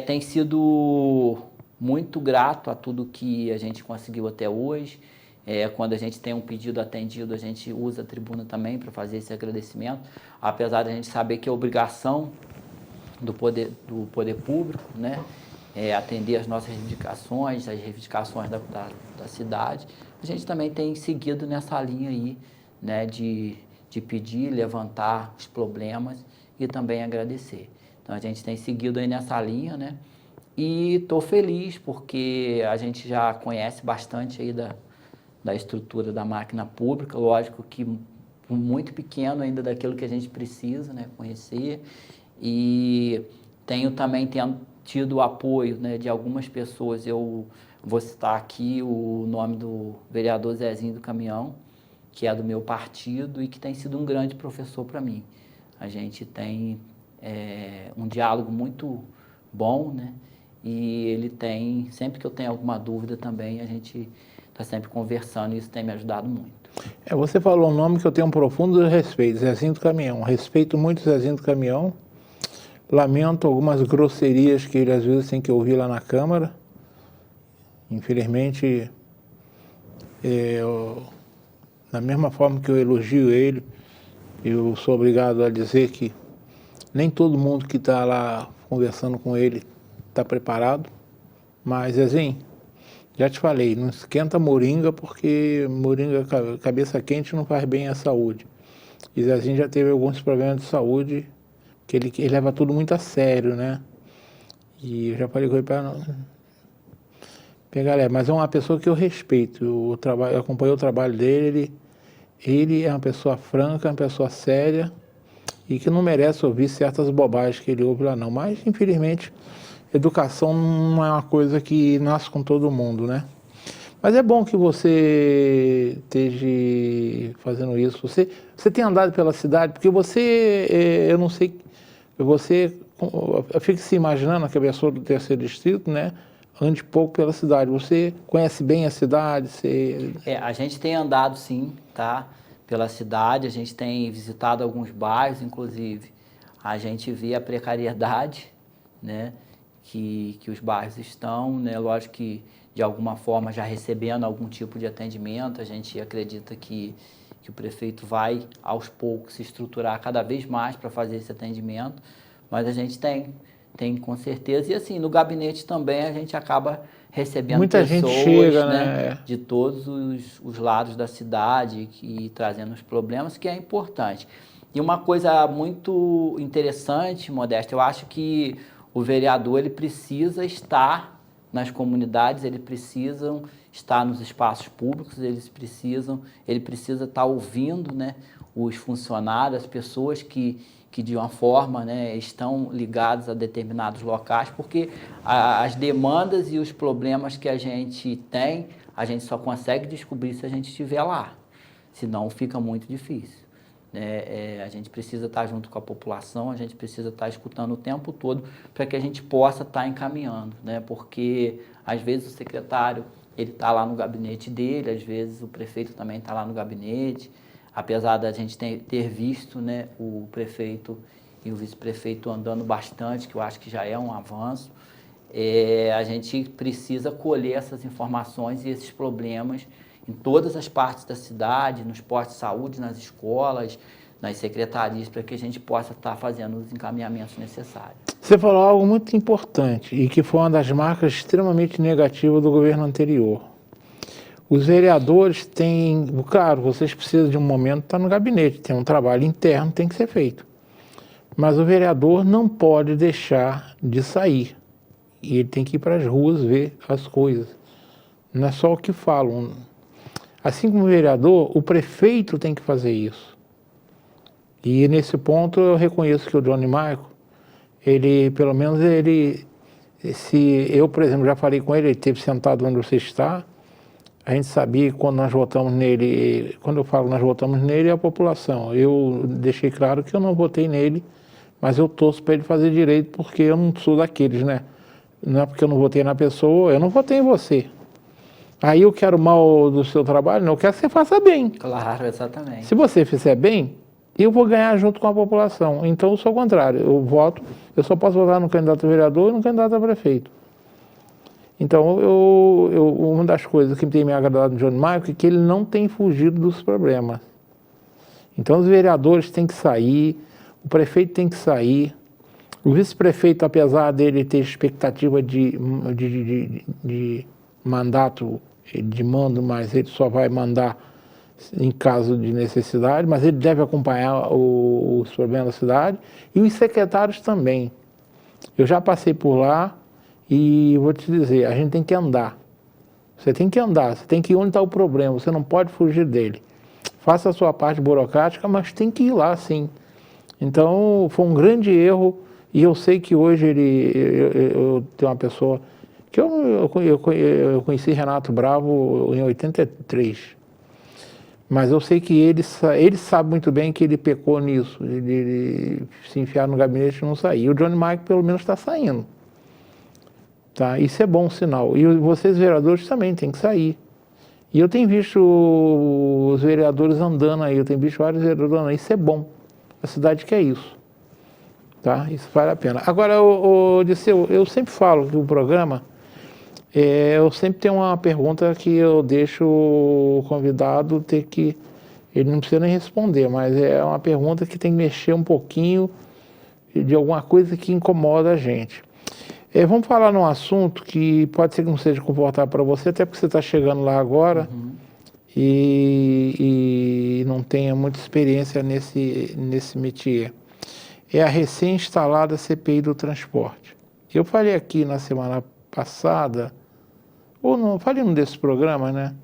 Tem sido muito grato a tudo que a gente conseguiu até hoje. Quando a gente tem um pedido atendido, a gente usa a tribuna também para fazer esse agradecimento, apesar de a gente saber que é obrigação do poder público, né? Atender as nossas reivindicações, as reivindicações da cidade. A gente também tem seguido nessa linha aí, né, de pedir, levantar os problemas e também agradecer. Então a gente tem seguido aí nessa linha, né? E estou feliz porque a gente já conhece bastante aí da estrutura da máquina pública, lógico que muito pequeno ainda daquilo que a gente precisa, né, conhecer. E tenho também tido o apoio, né, de algumas pessoas. Eu vou citar aqui o nome do vereador Zezinho do Caminhão, que é do meu partido e que tem sido um grande professor para mim. A gente tem um diálogo muito bom, né? E ele tem, sempre que eu tenho alguma dúvida também, a gente está sempre conversando e isso tem me ajudado muito. Você falou um nome que eu tenho um profundo respeito, Zezinho do Caminhão. Respeito muito o Zezinho do Caminhão. Lamento algumas grosserias que ele às vezes tem que ouvir lá na Câmara. Infelizmente, da mesma forma que eu elogio ele, eu sou obrigado a dizer que nem todo mundo que está lá conversando com ele está preparado. Mas, Zezinho, já te falei, não esquenta moringa, porque moringa, cabeça quente, não faz bem à saúde. E Zezinho já teve alguns problemas de saúde, que ele leva tudo muito a sério, né? E eu já falei com ele para não pegar leve. Mas é uma pessoa que eu respeito, eu acompanhei o trabalho dele, ele é uma pessoa franca, uma pessoa séria, e que não merece ouvir certas bobagens que ele ouve lá não. Mas, infelizmente, educação não é uma coisa que nasce com todo mundo, né? Mas é bom que você esteja fazendo isso. Você tem andado pela cidade, porque eu não sei, você fica se imaginando que a pessoa do terceiro distrito, né? Ande pouco pela cidade. Você conhece bem a cidade? A gente tem andado sim, tá? Pela cidade, a gente tem visitado alguns bairros, inclusive. A gente vê a precariedade, né? Que os bairros estão, né? Lógico que de alguma forma já recebendo algum tipo de atendimento, a gente acredita que o prefeito vai aos poucos se estruturar cada vez mais para fazer esse atendimento, mas a gente tem com certeza, e assim, no gabinete também a gente acaba recebendo muita pessoas, gente chega, né, de todos os lados da cidade e trazendo os problemas, que é importante. E uma coisa muito interessante, Modesto, eu acho que o vereador ele precisa estar nas comunidades, ele precisa estar nos espaços públicos, ele precisa estar ouvindo, né, os funcionários, as pessoas que de uma forma, né, estão ligados a determinados locais, porque as demandas e os problemas que a gente tem, a gente só consegue descobrir se a gente estiver lá, senão fica muito difícil. A gente precisa estar junto com a população, a gente precisa estar escutando o tempo todo para que a gente possa estar encaminhando, né? Porque às vezes o secretário ele está lá no gabinete dele, às vezes o prefeito também está lá no gabinete, apesar da gente ter visto, né, o prefeito e o vice-prefeito andando bastante, que eu acho que já é um avanço, a gente precisa colher essas informações e esses problemas em todas as partes da cidade, nos postos de saúde, nas escolas, nas secretarias, para que a gente possa estar fazendo os encaminhamentos necessários. Você falou algo muito importante e que foi uma das marcas extremamente negativas do governo anterior. Os vereadores têm, claro, vocês precisam de um momento estar no gabinete, tem um trabalho interno, tem que ser feito. Mas o vereador não pode deixar de sair. E ele tem que ir para as ruas ver as coisas. Não é só o que falam. Assim como o vereador, o prefeito tem que fazer isso. E nesse ponto eu reconheço que o Johnny Michael, ele, pelo menos se eu, por exemplo, já falei com ele esteve sentado onde você está, a gente sabia que quando nós votamos nele, quando eu falo nós votamos nele, é a população. Eu deixei claro que eu não votei nele, mas eu torço para ele fazer direito, porque eu não sou daqueles, né? Não é porque eu não votei na pessoa, eu não votei em você. Aí eu quero mal do seu trabalho, não, eu quero que você faça bem. Claro, exatamente. Se você fizer bem, eu vou ganhar junto com a população. Então eu sou o contrário, eu só posso votar no candidato a vereador e no candidato a prefeito. Então, uma das coisas que tem me agradado no Johnny Michael é que ele não tem fugido dos problemas. Então, os vereadores têm que sair, o prefeito tem que sair, o vice-prefeito, apesar dele ter expectativa de mandato, de mando, mas ele só vai mandar em caso de necessidade, mas ele deve acompanhar os problemas da cidade, e os secretários também. Eu já passei por lá, e vou te dizer, a gente tem que andar. Você tem que andar, você tem que ir onde está o problema, você não pode fugir dele. Faça a sua parte burocrática, mas tem que ir lá, sim. Então, foi um grande erro, e eu sei que hoje eu tenho uma pessoa, que eu conheci Renato Bravo em 83, mas eu sei que ele sabe muito bem que ele pecou nisso, ele se enfiar no gabinete e não sair. E o Johnny Michael, pelo menos, está saindo. Tá? Isso é bom sinal. E vocês, vereadores, também têm que sair. E eu tenho visto os vereadores andando aí, eu tenho visto vários vereadores andando aí. Isso é bom. A cidade quer isso. Tá? Isso vale a pena. Agora, Disseu, eu sempre falo que o programa, eu sempre tenho uma pergunta que eu deixo o convidado ter que... Ele não precisa nem responder, mas é uma pergunta que tem que mexer um pouquinho de alguma coisa que incomoda a gente. Vamos falar num assunto que pode ser que não seja confortável para você, até porque você está chegando lá agora e não tenha muita experiência nesse métier. É a recém-instalada CPI do transporte. Eu falei aqui na semana passada, ou não, falei num desses programas, né?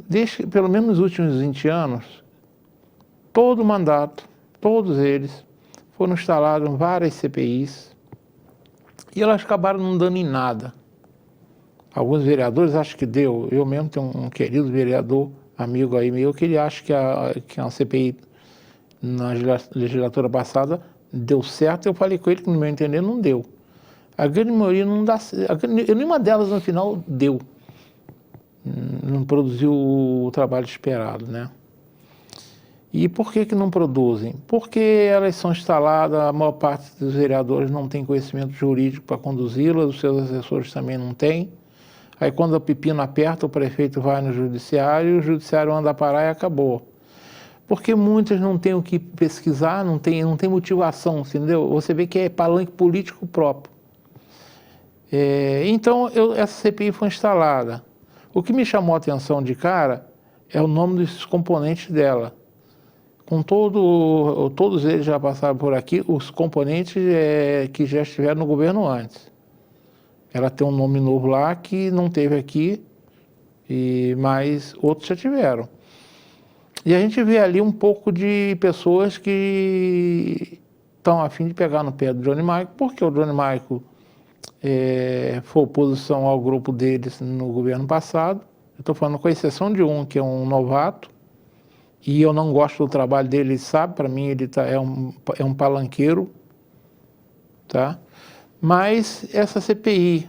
Desde, pelo menos nos últimos 20 anos, todo o mandato, todos eles, foram instaladas várias CPIs e elas acabaram não dando em nada. Alguns vereadores acham que deu. Eu mesmo tenho um querido vereador, amigo aí meu, que ele acha que a CPI na legislatura passada deu certo. Eu falei com ele que, no meu entender, não deu. A grande maioria não dá certo. Nenhuma delas, no final, deu. Não produziu o trabalho esperado, né? E por que não produzem? Porque elas são instaladas, a maior parte dos vereadores não tem conhecimento jurídico para conduzi-las, os seus assessores também não têm. Aí quando o pepino aperta, o prefeito vai no judiciário, o judiciário anda a parar e acabou. Porque muitas não têm o que pesquisar, não tem motivação, entendeu? Você vê que é palanque político próprio. Então, essa CPI foi instalada. O que me chamou a atenção de cara é o nome dos componentes dela. Com todos eles já passaram por aqui, os componentes que já estiveram no governo antes. Ela tem um nome novo lá que não teve aqui, mas outros já tiveram. E a gente vê ali um pouco de pessoas que estão a fim de pegar no pé do Johnny Maico, porque o Johnny Maico foi oposição ao grupo deles no governo passado. Eu estou falando com exceção de um, que é um novato, e eu não gosto do trabalho dele, ele sabe, para mim ele é um palanqueiro, tá? Mas essa CPI,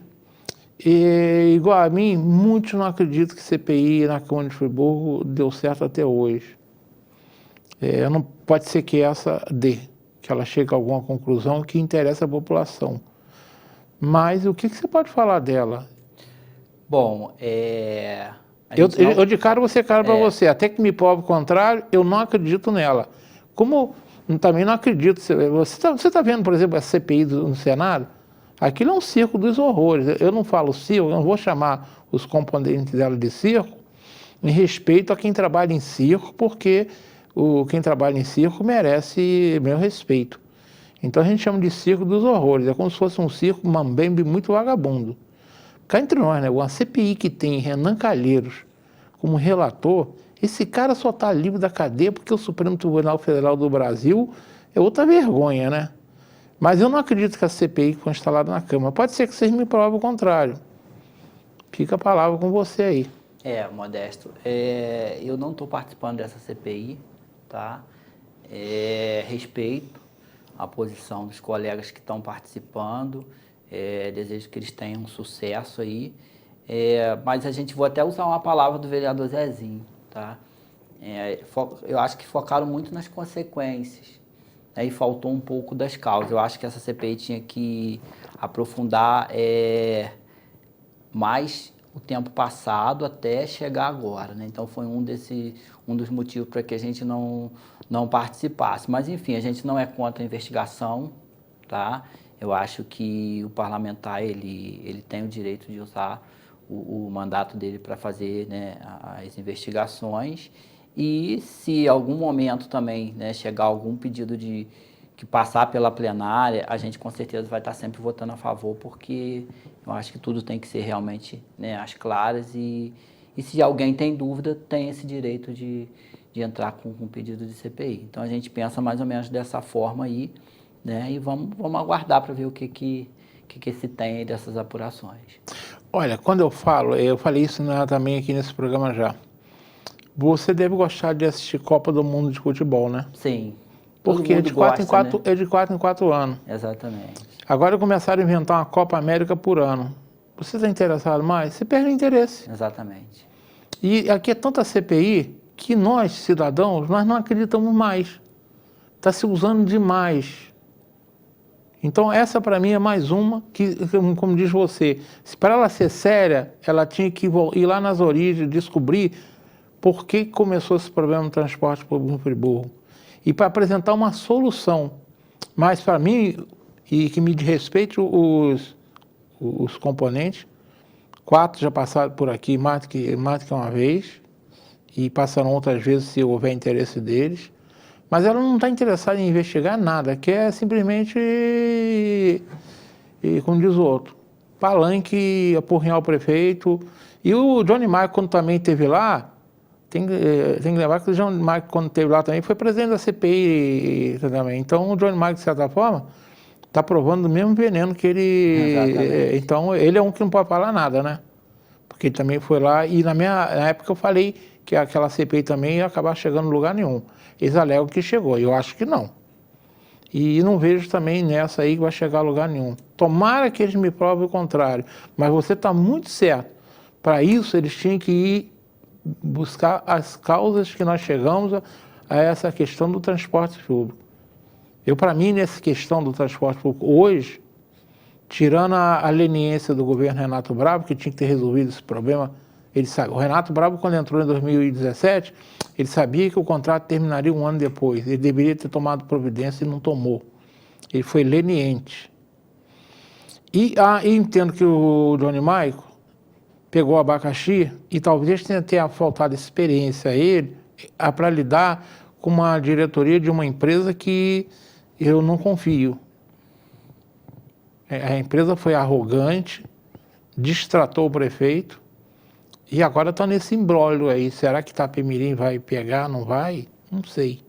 igual a mim, muitos não acreditam que CPI na Câmara de Friburgo deu certo até hoje. Não pode ser que essa dê, que ela chegue a alguma conclusão que interessa a população. Mas o que você pode falar dela? Bom, Eu de cara vou ser cara para você. Até que me prove o contrário, eu não acredito nela. Como também não acredito. Você tá vendo, por exemplo, a CPI no Senado? Aquilo é um circo dos horrores. Eu não falo circo, eu não vou chamar os componentes dela de circo em respeito a quem trabalha em circo, porque quem trabalha em circo merece meu respeito. Então a gente chama de circo dos horrores. É como se fosse um circo mambembe muito vagabundo. Cá entre nós, né? Uma CPI que tem Renan Calheiros como relator, esse cara só está livre da cadeia porque o Supremo Tribunal Federal do Brasil é outra vergonha, né? Mas eu não acredito que a CPI foi instalada na Câmara. Pode ser que vocês me provem o contrário. Fica a palavra com você aí. Modesto, eu não estou participando dessa CPI, tá? Respeito a posição dos colegas que estão participando, desejo que eles tenham sucesso aí, mas a gente vou até usar uma palavra do vereador Zezinho, tá? Eu acho que focaram muito nas consequências, né, e faltou um pouco das causas. Eu acho que essa CPI tinha que aprofundar mais o tempo passado até chegar agora, né? Então foi um dos motivos para que a gente não participasse. Mas enfim, a gente não é contra a investigação, tá? Eu acho que o parlamentar ele tem o direito de usar o mandato dele para fazer, né, as investigações. E se em algum momento também, né, chegar algum pedido que passar pela plenária, a gente com certeza vai estar sempre votando a favor, porque eu acho que tudo tem que ser realmente, né, às claras, e se alguém tem dúvida, tem esse direito de entrar com um pedido de CPI. Então a gente pensa mais ou menos dessa forma aí, né, e vamos aguardar para ver o que se tem aí dessas apurações. Olha, quando eu falei isso também aqui nesse programa já. Você deve gostar de assistir Copa do Mundo de futebol, né? Sim. Porque é de 4 em 4, né? É de 4 em 4 anos. Exatamente. Agora começaram a inventar uma Copa América por ano. Você está interessado mais? Você perde o interesse. Exatamente. E aqui é tanta CPI que nós, cidadãos, nós não acreditamos mais. Está se usando demais. Então, essa para mim é mais uma que, como diz você, para ela ser séria, ela tinha que ir lá nas origens, descobrir por que começou esse problema no transporte público no Friburgo. E para apresentar uma solução. Mas para mim, e que me diz respeito os componentes, 4 já passaram por aqui mais do que uma vez, e passaram outras vezes se houver interesse deles. Mas ela não está interessada em investigar nada, quer simplesmente, como diz o outro, palanque, apurrinhar o prefeito. E o Johnny Michael, quando também esteve lá, tem que lembrar que o Johnny Michael, quando esteve lá também, foi presidente da CPI também. Então, o Johnny Michael, de certa forma, está provando o mesmo veneno que ele... Exatamente. Então, ele é um que não pode falar nada, né? Porque ele também foi lá, e na época eu falei que aquela CPI também ia acabar chegando em lugar nenhum. Eles alegam que chegou, eu acho que não. E não vejo também nessa aí que vai chegar a lugar nenhum. Tomara que eles me provem o contrário, mas você está muito certo. Para isso, eles tinham que ir buscar as causas que nós chegamos a essa questão do transporte público. Para mim, nessa questão do transporte público, hoje, tirando a leniência do governo Renato Bravo, que tinha que ter resolvido esse problema, ele sabe. O Renato Bravo, quando entrou em 2017, ele sabia que o contrato terminaria 1 ano depois. Ele deveria ter tomado providência e não tomou. Ele foi leniente. E entendo que o Johnny Michael pegou o abacaxi e talvez tenha faltado experiência a ele para lidar com uma diretoria de uma empresa que eu não confio. A empresa foi arrogante, destratou o prefeito e agora está nesse imbróglio aí. Será que Itapemirim vai pegar, não vai? Não sei.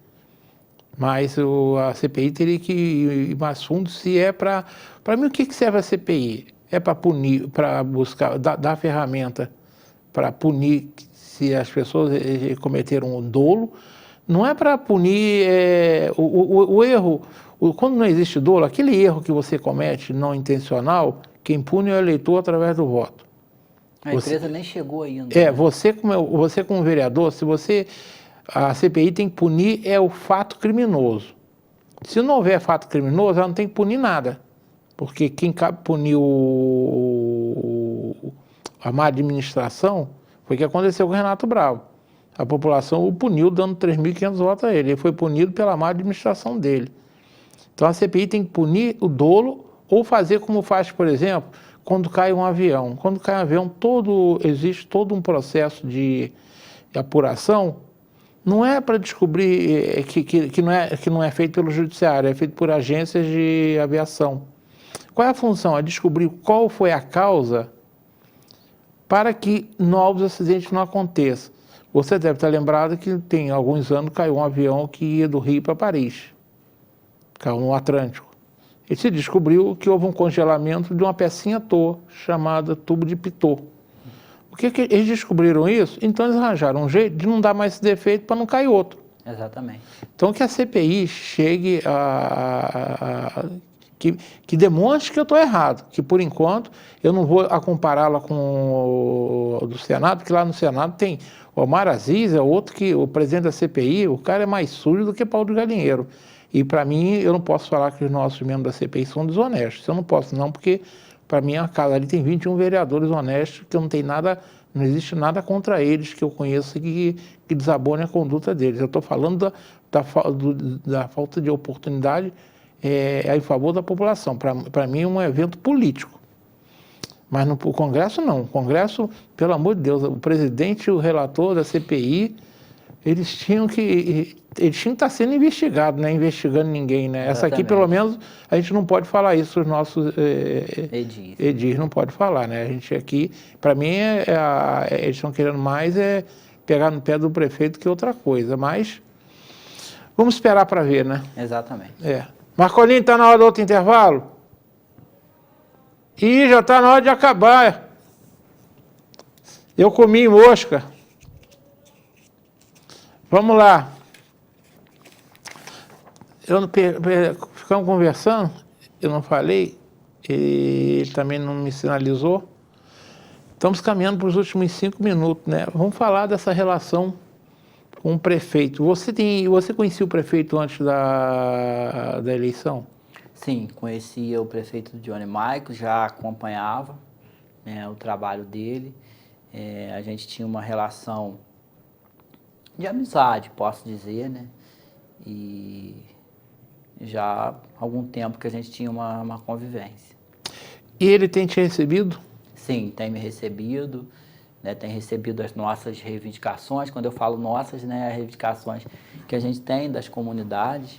Mas a CPI teria que ir mais fundo se é para... Para mim, o que serve a CPI? É para punir, para buscar, dar ferramenta para punir se as pessoas cometeram um dolo. Não é para punir o erro. Quando não existe dolo, aquele erro que você comete não intencional, quem pune é o eleitor através do voto. A empresa nem chegou ainda. Você como vereador, a CPI tem que punir o fato criminoso. Se não houver fato criminoso, ela não tem que punir nada. Porque quem cabe punir a má administração foi o que aconteceu com o Renato Bravo. A população o puniu dando 3.500 votos a ele. Ele foi punido pela má administração dele. Então a CPI tem que punir o dolo ou fazer como faz, por exemplo, quando cai um avião. Quando cai um avião, existe todo um processo de apuração. Não é para descobrir que não é feito pelo judiciário, é feito por agências de aviação. Qual é a função? É descobrir qual foi a causa para que novos acidentes não aconteçam. Você deve estar lembrado que tem alguns anos caiu um avião que ia do Rio para Paris. Caiu no Atlântico. E se descobriu que houve um congelamento de uma pecinha à toa, chamada tubo de Pitot. O que eles descobriram isso? Então eles arranjaram um jeito de não dar mais esse defeito para não cair outro. Exatamente. Então que a CPI chegue que demonstre que eu estou errado, que por enquanto eu não vou compará-la com o do Senado, porque lá no Senado tem o Omar Aziz, o presidente da CPI, o cara é mais sujo do que pau de galinheiro. E para mim, eu não posso falar que os nossos membros da CPI são desonestos. Eu não posso não, porque para mim a casa ali tem 21 vereadores honestos, que não existe nada contra eles que eu conheço que desabone a conduta deles. Eu estou falando da falta de oportunidade em favor da população. Para mim é um evento político. Mas o Congresso não. O Congresso, pelo amor de Deus, o presidente e o relator da CPI, eles tinham que estar sendo investigados, não é investigando ninguém, né? Essa aqui, pelo menos, a gente não pode falar isso, os nossos edis não pode falar, né? A gente aqui, para mim, eles estão querendo mais pegar no pé do prefeito que outra coisa, mas vamos esperar para ver, né? Exatamente. Marcolinho, está na hora do outro intervalo? Ih, já está na hora de acabar. Eu comi mosca. Vamos lá. Ficamos conversando, eu não falei, ele também não me sinalizou. Estamos caminhando para os últimos 5 minutos, né? Vamos falar dessa relação com o prefeito. Você conhecia o prefeito antes da eleição? Sim, conhecia o prefeito Johnny Michael, já acompanhava, né, o trabalho dele. A gente tinha uma relação de amizade, posso dizer, né? E já há algum tempo que a gente tinha uma convivência. E ele tem te recebido? Sim, tem me recebido, né, tem recebido as nossas reivindicações. Quando eu falo nossas, né, as reivindicações que a gente tem das comunidades.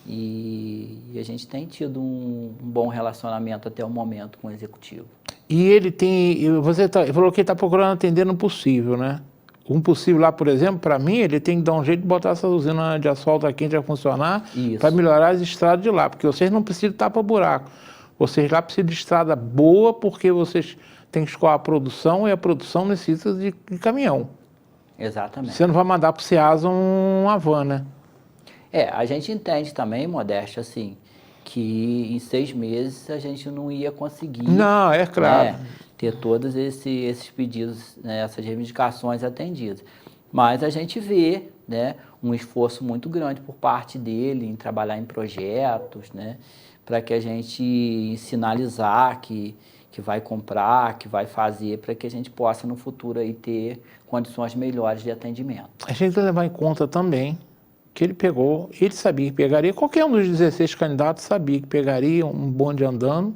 E a gente tem tido um bom relacionamento até o momento com o executivo. E ele tem... Você falou que ele está procurando atender no possível, né? Um possível lá, por exemplo, para mim, ele tem que dar um jeito de botar essa usina de asfalto aqui a funcionar para melhorar as estradas de lá, porque vocês não precisam de tapa-buraco. Vocês lá precisam de estrada boa, porque vocês têm que escoar a produção e a produção necessita de caminhão. Exatamente. Você não vai mandar para o Ceasa uma van, né? A gente entende também, Modéstia, assim, que em 6 meses a gente não ia conseguir... Não, é claro. Né, ter todos esses pedidos, né, essas reivindicações atendidas. Mas a gente vê, né, um esforço muito grande por parte dele em trabalhar em projetos, né, para que a gente sinalizar que vai comprar, que vai fazer, para que a gente possa no futuro aí ter condições melhores de atendimento. A gente tem que levar em conta também que ele sabia que pegaria, qualquer um dos 16 candidatos sabia que pegaria um bonde andando,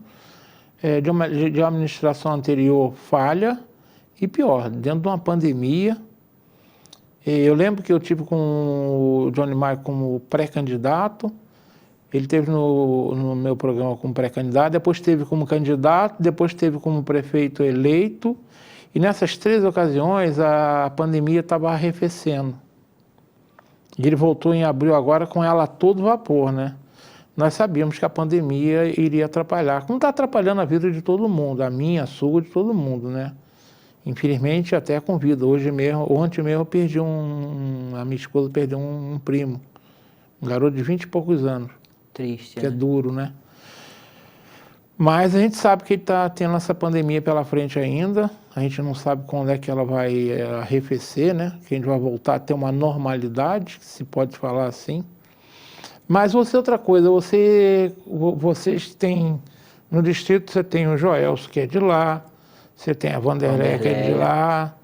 de uma administração anterior falha, e pior, dentro de uma pandemia. Eu lembro que eu tive com o Johnny Michael como pré-candidato, ele teve no meu programa como pré-candidato, depois teve como candidato, depois teve como prefeito eleito, e nessas 3 ocasiões a pandemia estava arrefecendo. E ele voltou em abril agora com ela a todo vapor, né? Nós sabíamos que a pandemia iria atrapalhar, como está atrapalhando a vida de todo mundo, a minha, a sua, de todo mundo, né? Infelizmente, até com vida. Ontem mesmo eu perdi a minha esposa perdeu um primo, um garoto de 20 e poucos anos. Triste, Que né? é duro, né? Mas a gente sabe que ele está tendo essa pandemia pela frente ainda. A gente não sabe quando é que ela vai arrefecer, né? Que a gente vai voltar a ter uma normalidade, se pode falar assim. Mas outra coisa, vocês têm, no distrito você tem o Joelso, que é de lá, você tem a Vanderleia, que é de lá.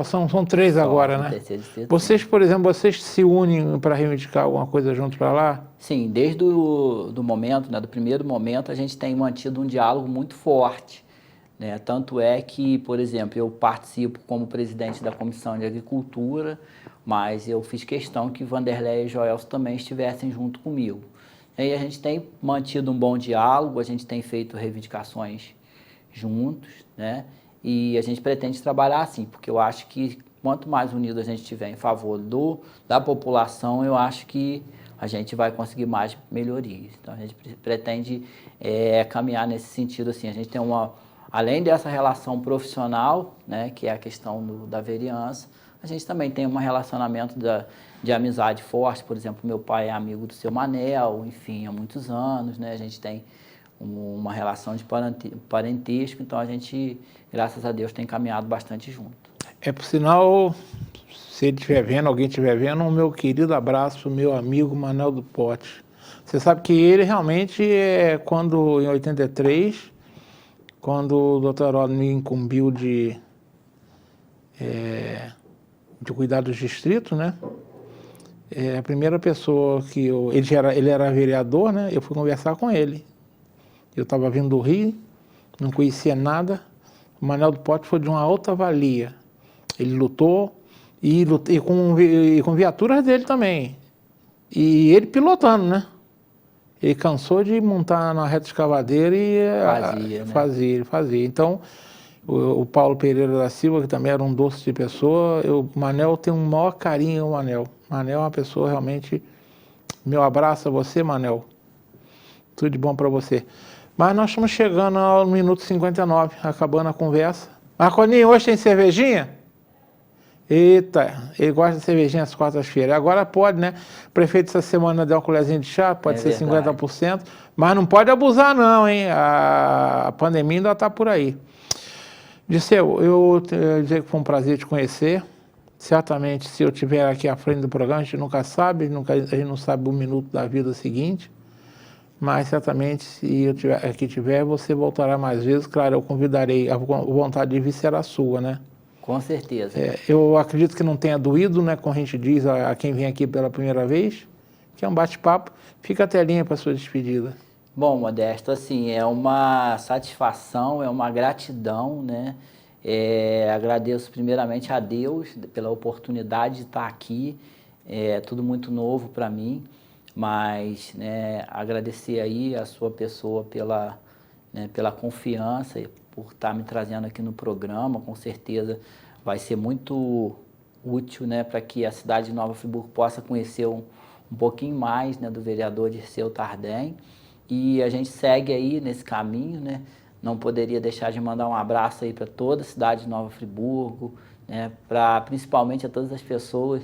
São 3 agora, né? Vocês, por exemplo, vocês se unem para reivindicar alguma coisa junto para lá? Sim, desde do momento, né, do primeiro momento, a gente tem mantido um diálogo muito forte, né? Tanto é que, por exemplo, eu participo como presidente da Comissão de Agricultura, mas eu fiz questão que Vanderleia e Joelso também estivessem junto comigo. E a gente tem mantido um bom diálogo, a gente tem feito reivindicações juntos, né? E a gente pretende trabalhar assim, porque eu acho que quanto mais unido a gente estiver em favor da população, eu acho que a gente vai conseguir mais melhorias. Então, a gente pretende caminhar nesse sentido, assim. A gente tem além dessa relação profissional, né, que é a questão da vereança, a gente também tem um relacionamento de amizade forte. Por exemplo, meu pai é amigo do seu Manel, enfim, há muitos anos, né? A gente tem uma relação de parentesco, então a gente, graças a Deus, tem caminhado bastante junto. Por sinal, se ele estiver vendo, alguém estiver vendo, um meu querido abraço para o meu amigo Manel do Pote. Você sabe que ele realmente, em 83, quando o doutor Heródoto me incumbiu de cuidar dos distritos, né? A primeira pessoa que ele era vereador, né? Eu fui conversar com ele. Eu estava vindo do Rio, não conhecia nada. O Manel do Pote foi de uma alta valia. Ele lutou e com viaturas dele também. E ele pilotando, né? Ele cansou de montar na reta escavadeira e fazia. Então, o Paulo Pereira da Silva, que também era um doce de pessoa, o Manel tem um maior carinho, o Manel. Manel é uma pessoa realmente... Meu abraço a você, Manel. Tudo de bom para você. Mas nós estamos chegando ao minuto 59, acabando a conversa. Marcolinho, hoje tem cervejinha? Eita, ele gosta de cervejinha às quartas-feiras. Agora pode, né? O prefeito essa semana deu uma colherzinha de chá, pode ser verdade. 50%, mas não pode abusar não, hein? A pandemia ainda está por aí. Dirceu, eu dizer que foi um prazer te conhecer. Certamente, se eu estiver aqui à frente do programa, a gente nunca sabe, a gente não sabe o minuto da vida seguinte, mas certamente, se eu tiver, você voltará mais vezes. Claro, eu convidarei, a vontade de vir será sua, né? Com certeza. Eu acredito que não tenha doído, né, como a gente diz a quem vem aqui pela primeira vez, que é um bate-papo. Fica a telinha para a sua despedida. Bom, Modesto, assim, é uma satisfação, é uma gratidão, né? Agradeço primeiramente a Deus pela oportunidade de estar aqui, tudo muito novo para mim, mas, né, agradecer aí a sua pessoa pela confiança e por estar me trazendo aqui no programa. Com certeza vai ser muito útil, né, para que a cidade de Nova Friburgo possa conhecer um pouquinho mais, né, do vereador Dirceu Tardem. E a gente segue aí nesse caminho, né? Não poderia deixar de mandar um abraço aí para toda a cidade de Nova Friburgo, né? Principalmente a todas as pessoas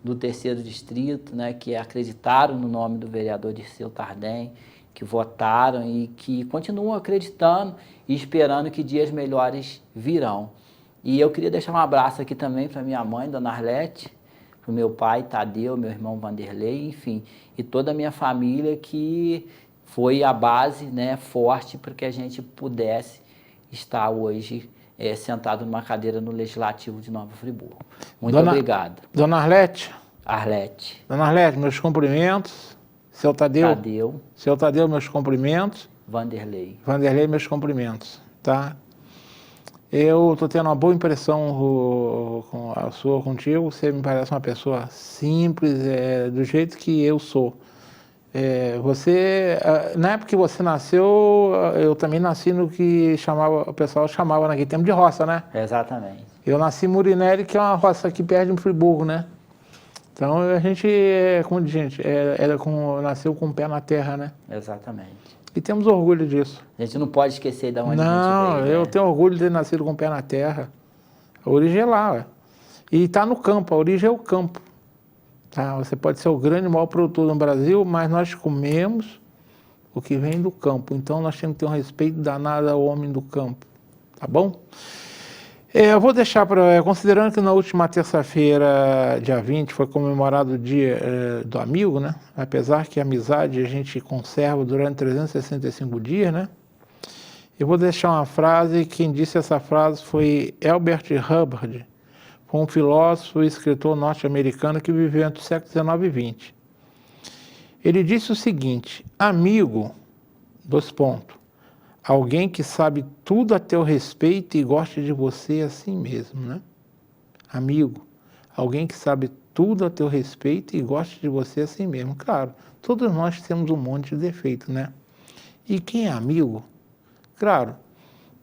do 3º Distrito, né? Que acreditaram no nome do vereador Dirceu Tardem, que votaram e que continuam acreditando e esperando que dias melhores virão. E eu queria deixar um abraço aqui também para minha mãe, Dona Arlete, para o meu pai, Tadeu, meu irmão Vanderlei, enfim, e toda a minha família que foi a base, né, forte para que a gente pudesse estar hoje sentado numa cadeira no Legislativo de Nova Friburgo. Muito obrigado. Dona Arlete? Arlete. Dona Arlete, meus cumprimentos. Seu Tadeu? Tadeu. Seu Tadeu, meus cumprimentos. Vanderlei. Vanderlei, meus cumprimentos, tá? Eu estou tendo uma boa impressão com a sua contigo. Você me parece uma pessoa simples, do jeito que eu sou. Na época que você nasceu, eu também nasci no que o pessoal chamava naquele tempo de roça, né? Exatamente. Eu nasci em Murinelli, que é uma roça aqui perto de Friburgo, né? Então a gente, como diz, nasceu com o pé na terra, né? Exatamente. E temos orgulho disso. A gente não pode esquecer de onde a gente Não, veio, eu né? tenho orgulho de ter nascido com o pé na terra. A origem é lá, ué. E está no campo, a origem é o campo. Tá? Você pode ser o grande maior produtor no Brasil, mas nós comemos o que vem do campo. Então nós temos que ter um respeito danado ao homem do campo. Tá bom? Eu vou deixar considerando que na última terça-feira, dia 20, foi comemorado o dia do amigo, né? Apesar que a amizade a gente conserva durante 365 dias, né? Eu vou deixar uma frase, quem disse essa frase foi Elbert Hubbard, foi um filósofo e escritor norte-americano que viveu entre o século XIX e XX. Ele disse o seguinte: amigo, alguém que sabe tudo a teu respeito e gosta de você assim mesmo, né? Amigo, alguém que sabe tudo a teu respeito e gosta de você assim mesmo. Claro, todos nós temos um monte de defeito, né? E quem é amigo, claro,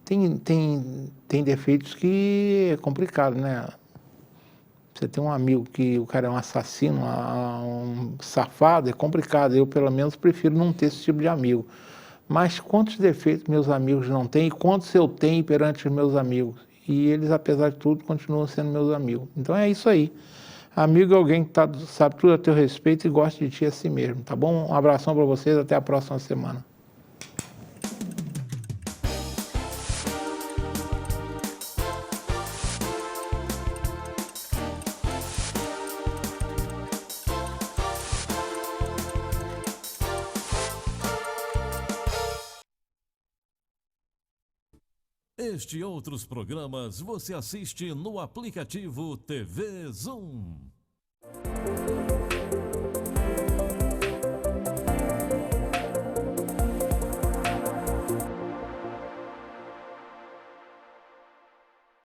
tem defeitos que é complicado, né? Você tem um amigo que o cara é um assassino, um safado, é complicado. Eu, pelo menos, prefiro não ter esse tipo de amigo. Mas quantos defeitos meus amigos não têm e quantos eu tenho perante os meus amigos? E eles, apesar de tudo, continuam sendo meus amigos. Então é isso aí. Amigo é alguém que sabe tudo a teu respeito e gosta de ti assim mesmo, tá bom? Um abração para vocês, até a próxima semana. Este e outros programas você assiste no aplicativo TV Zoom.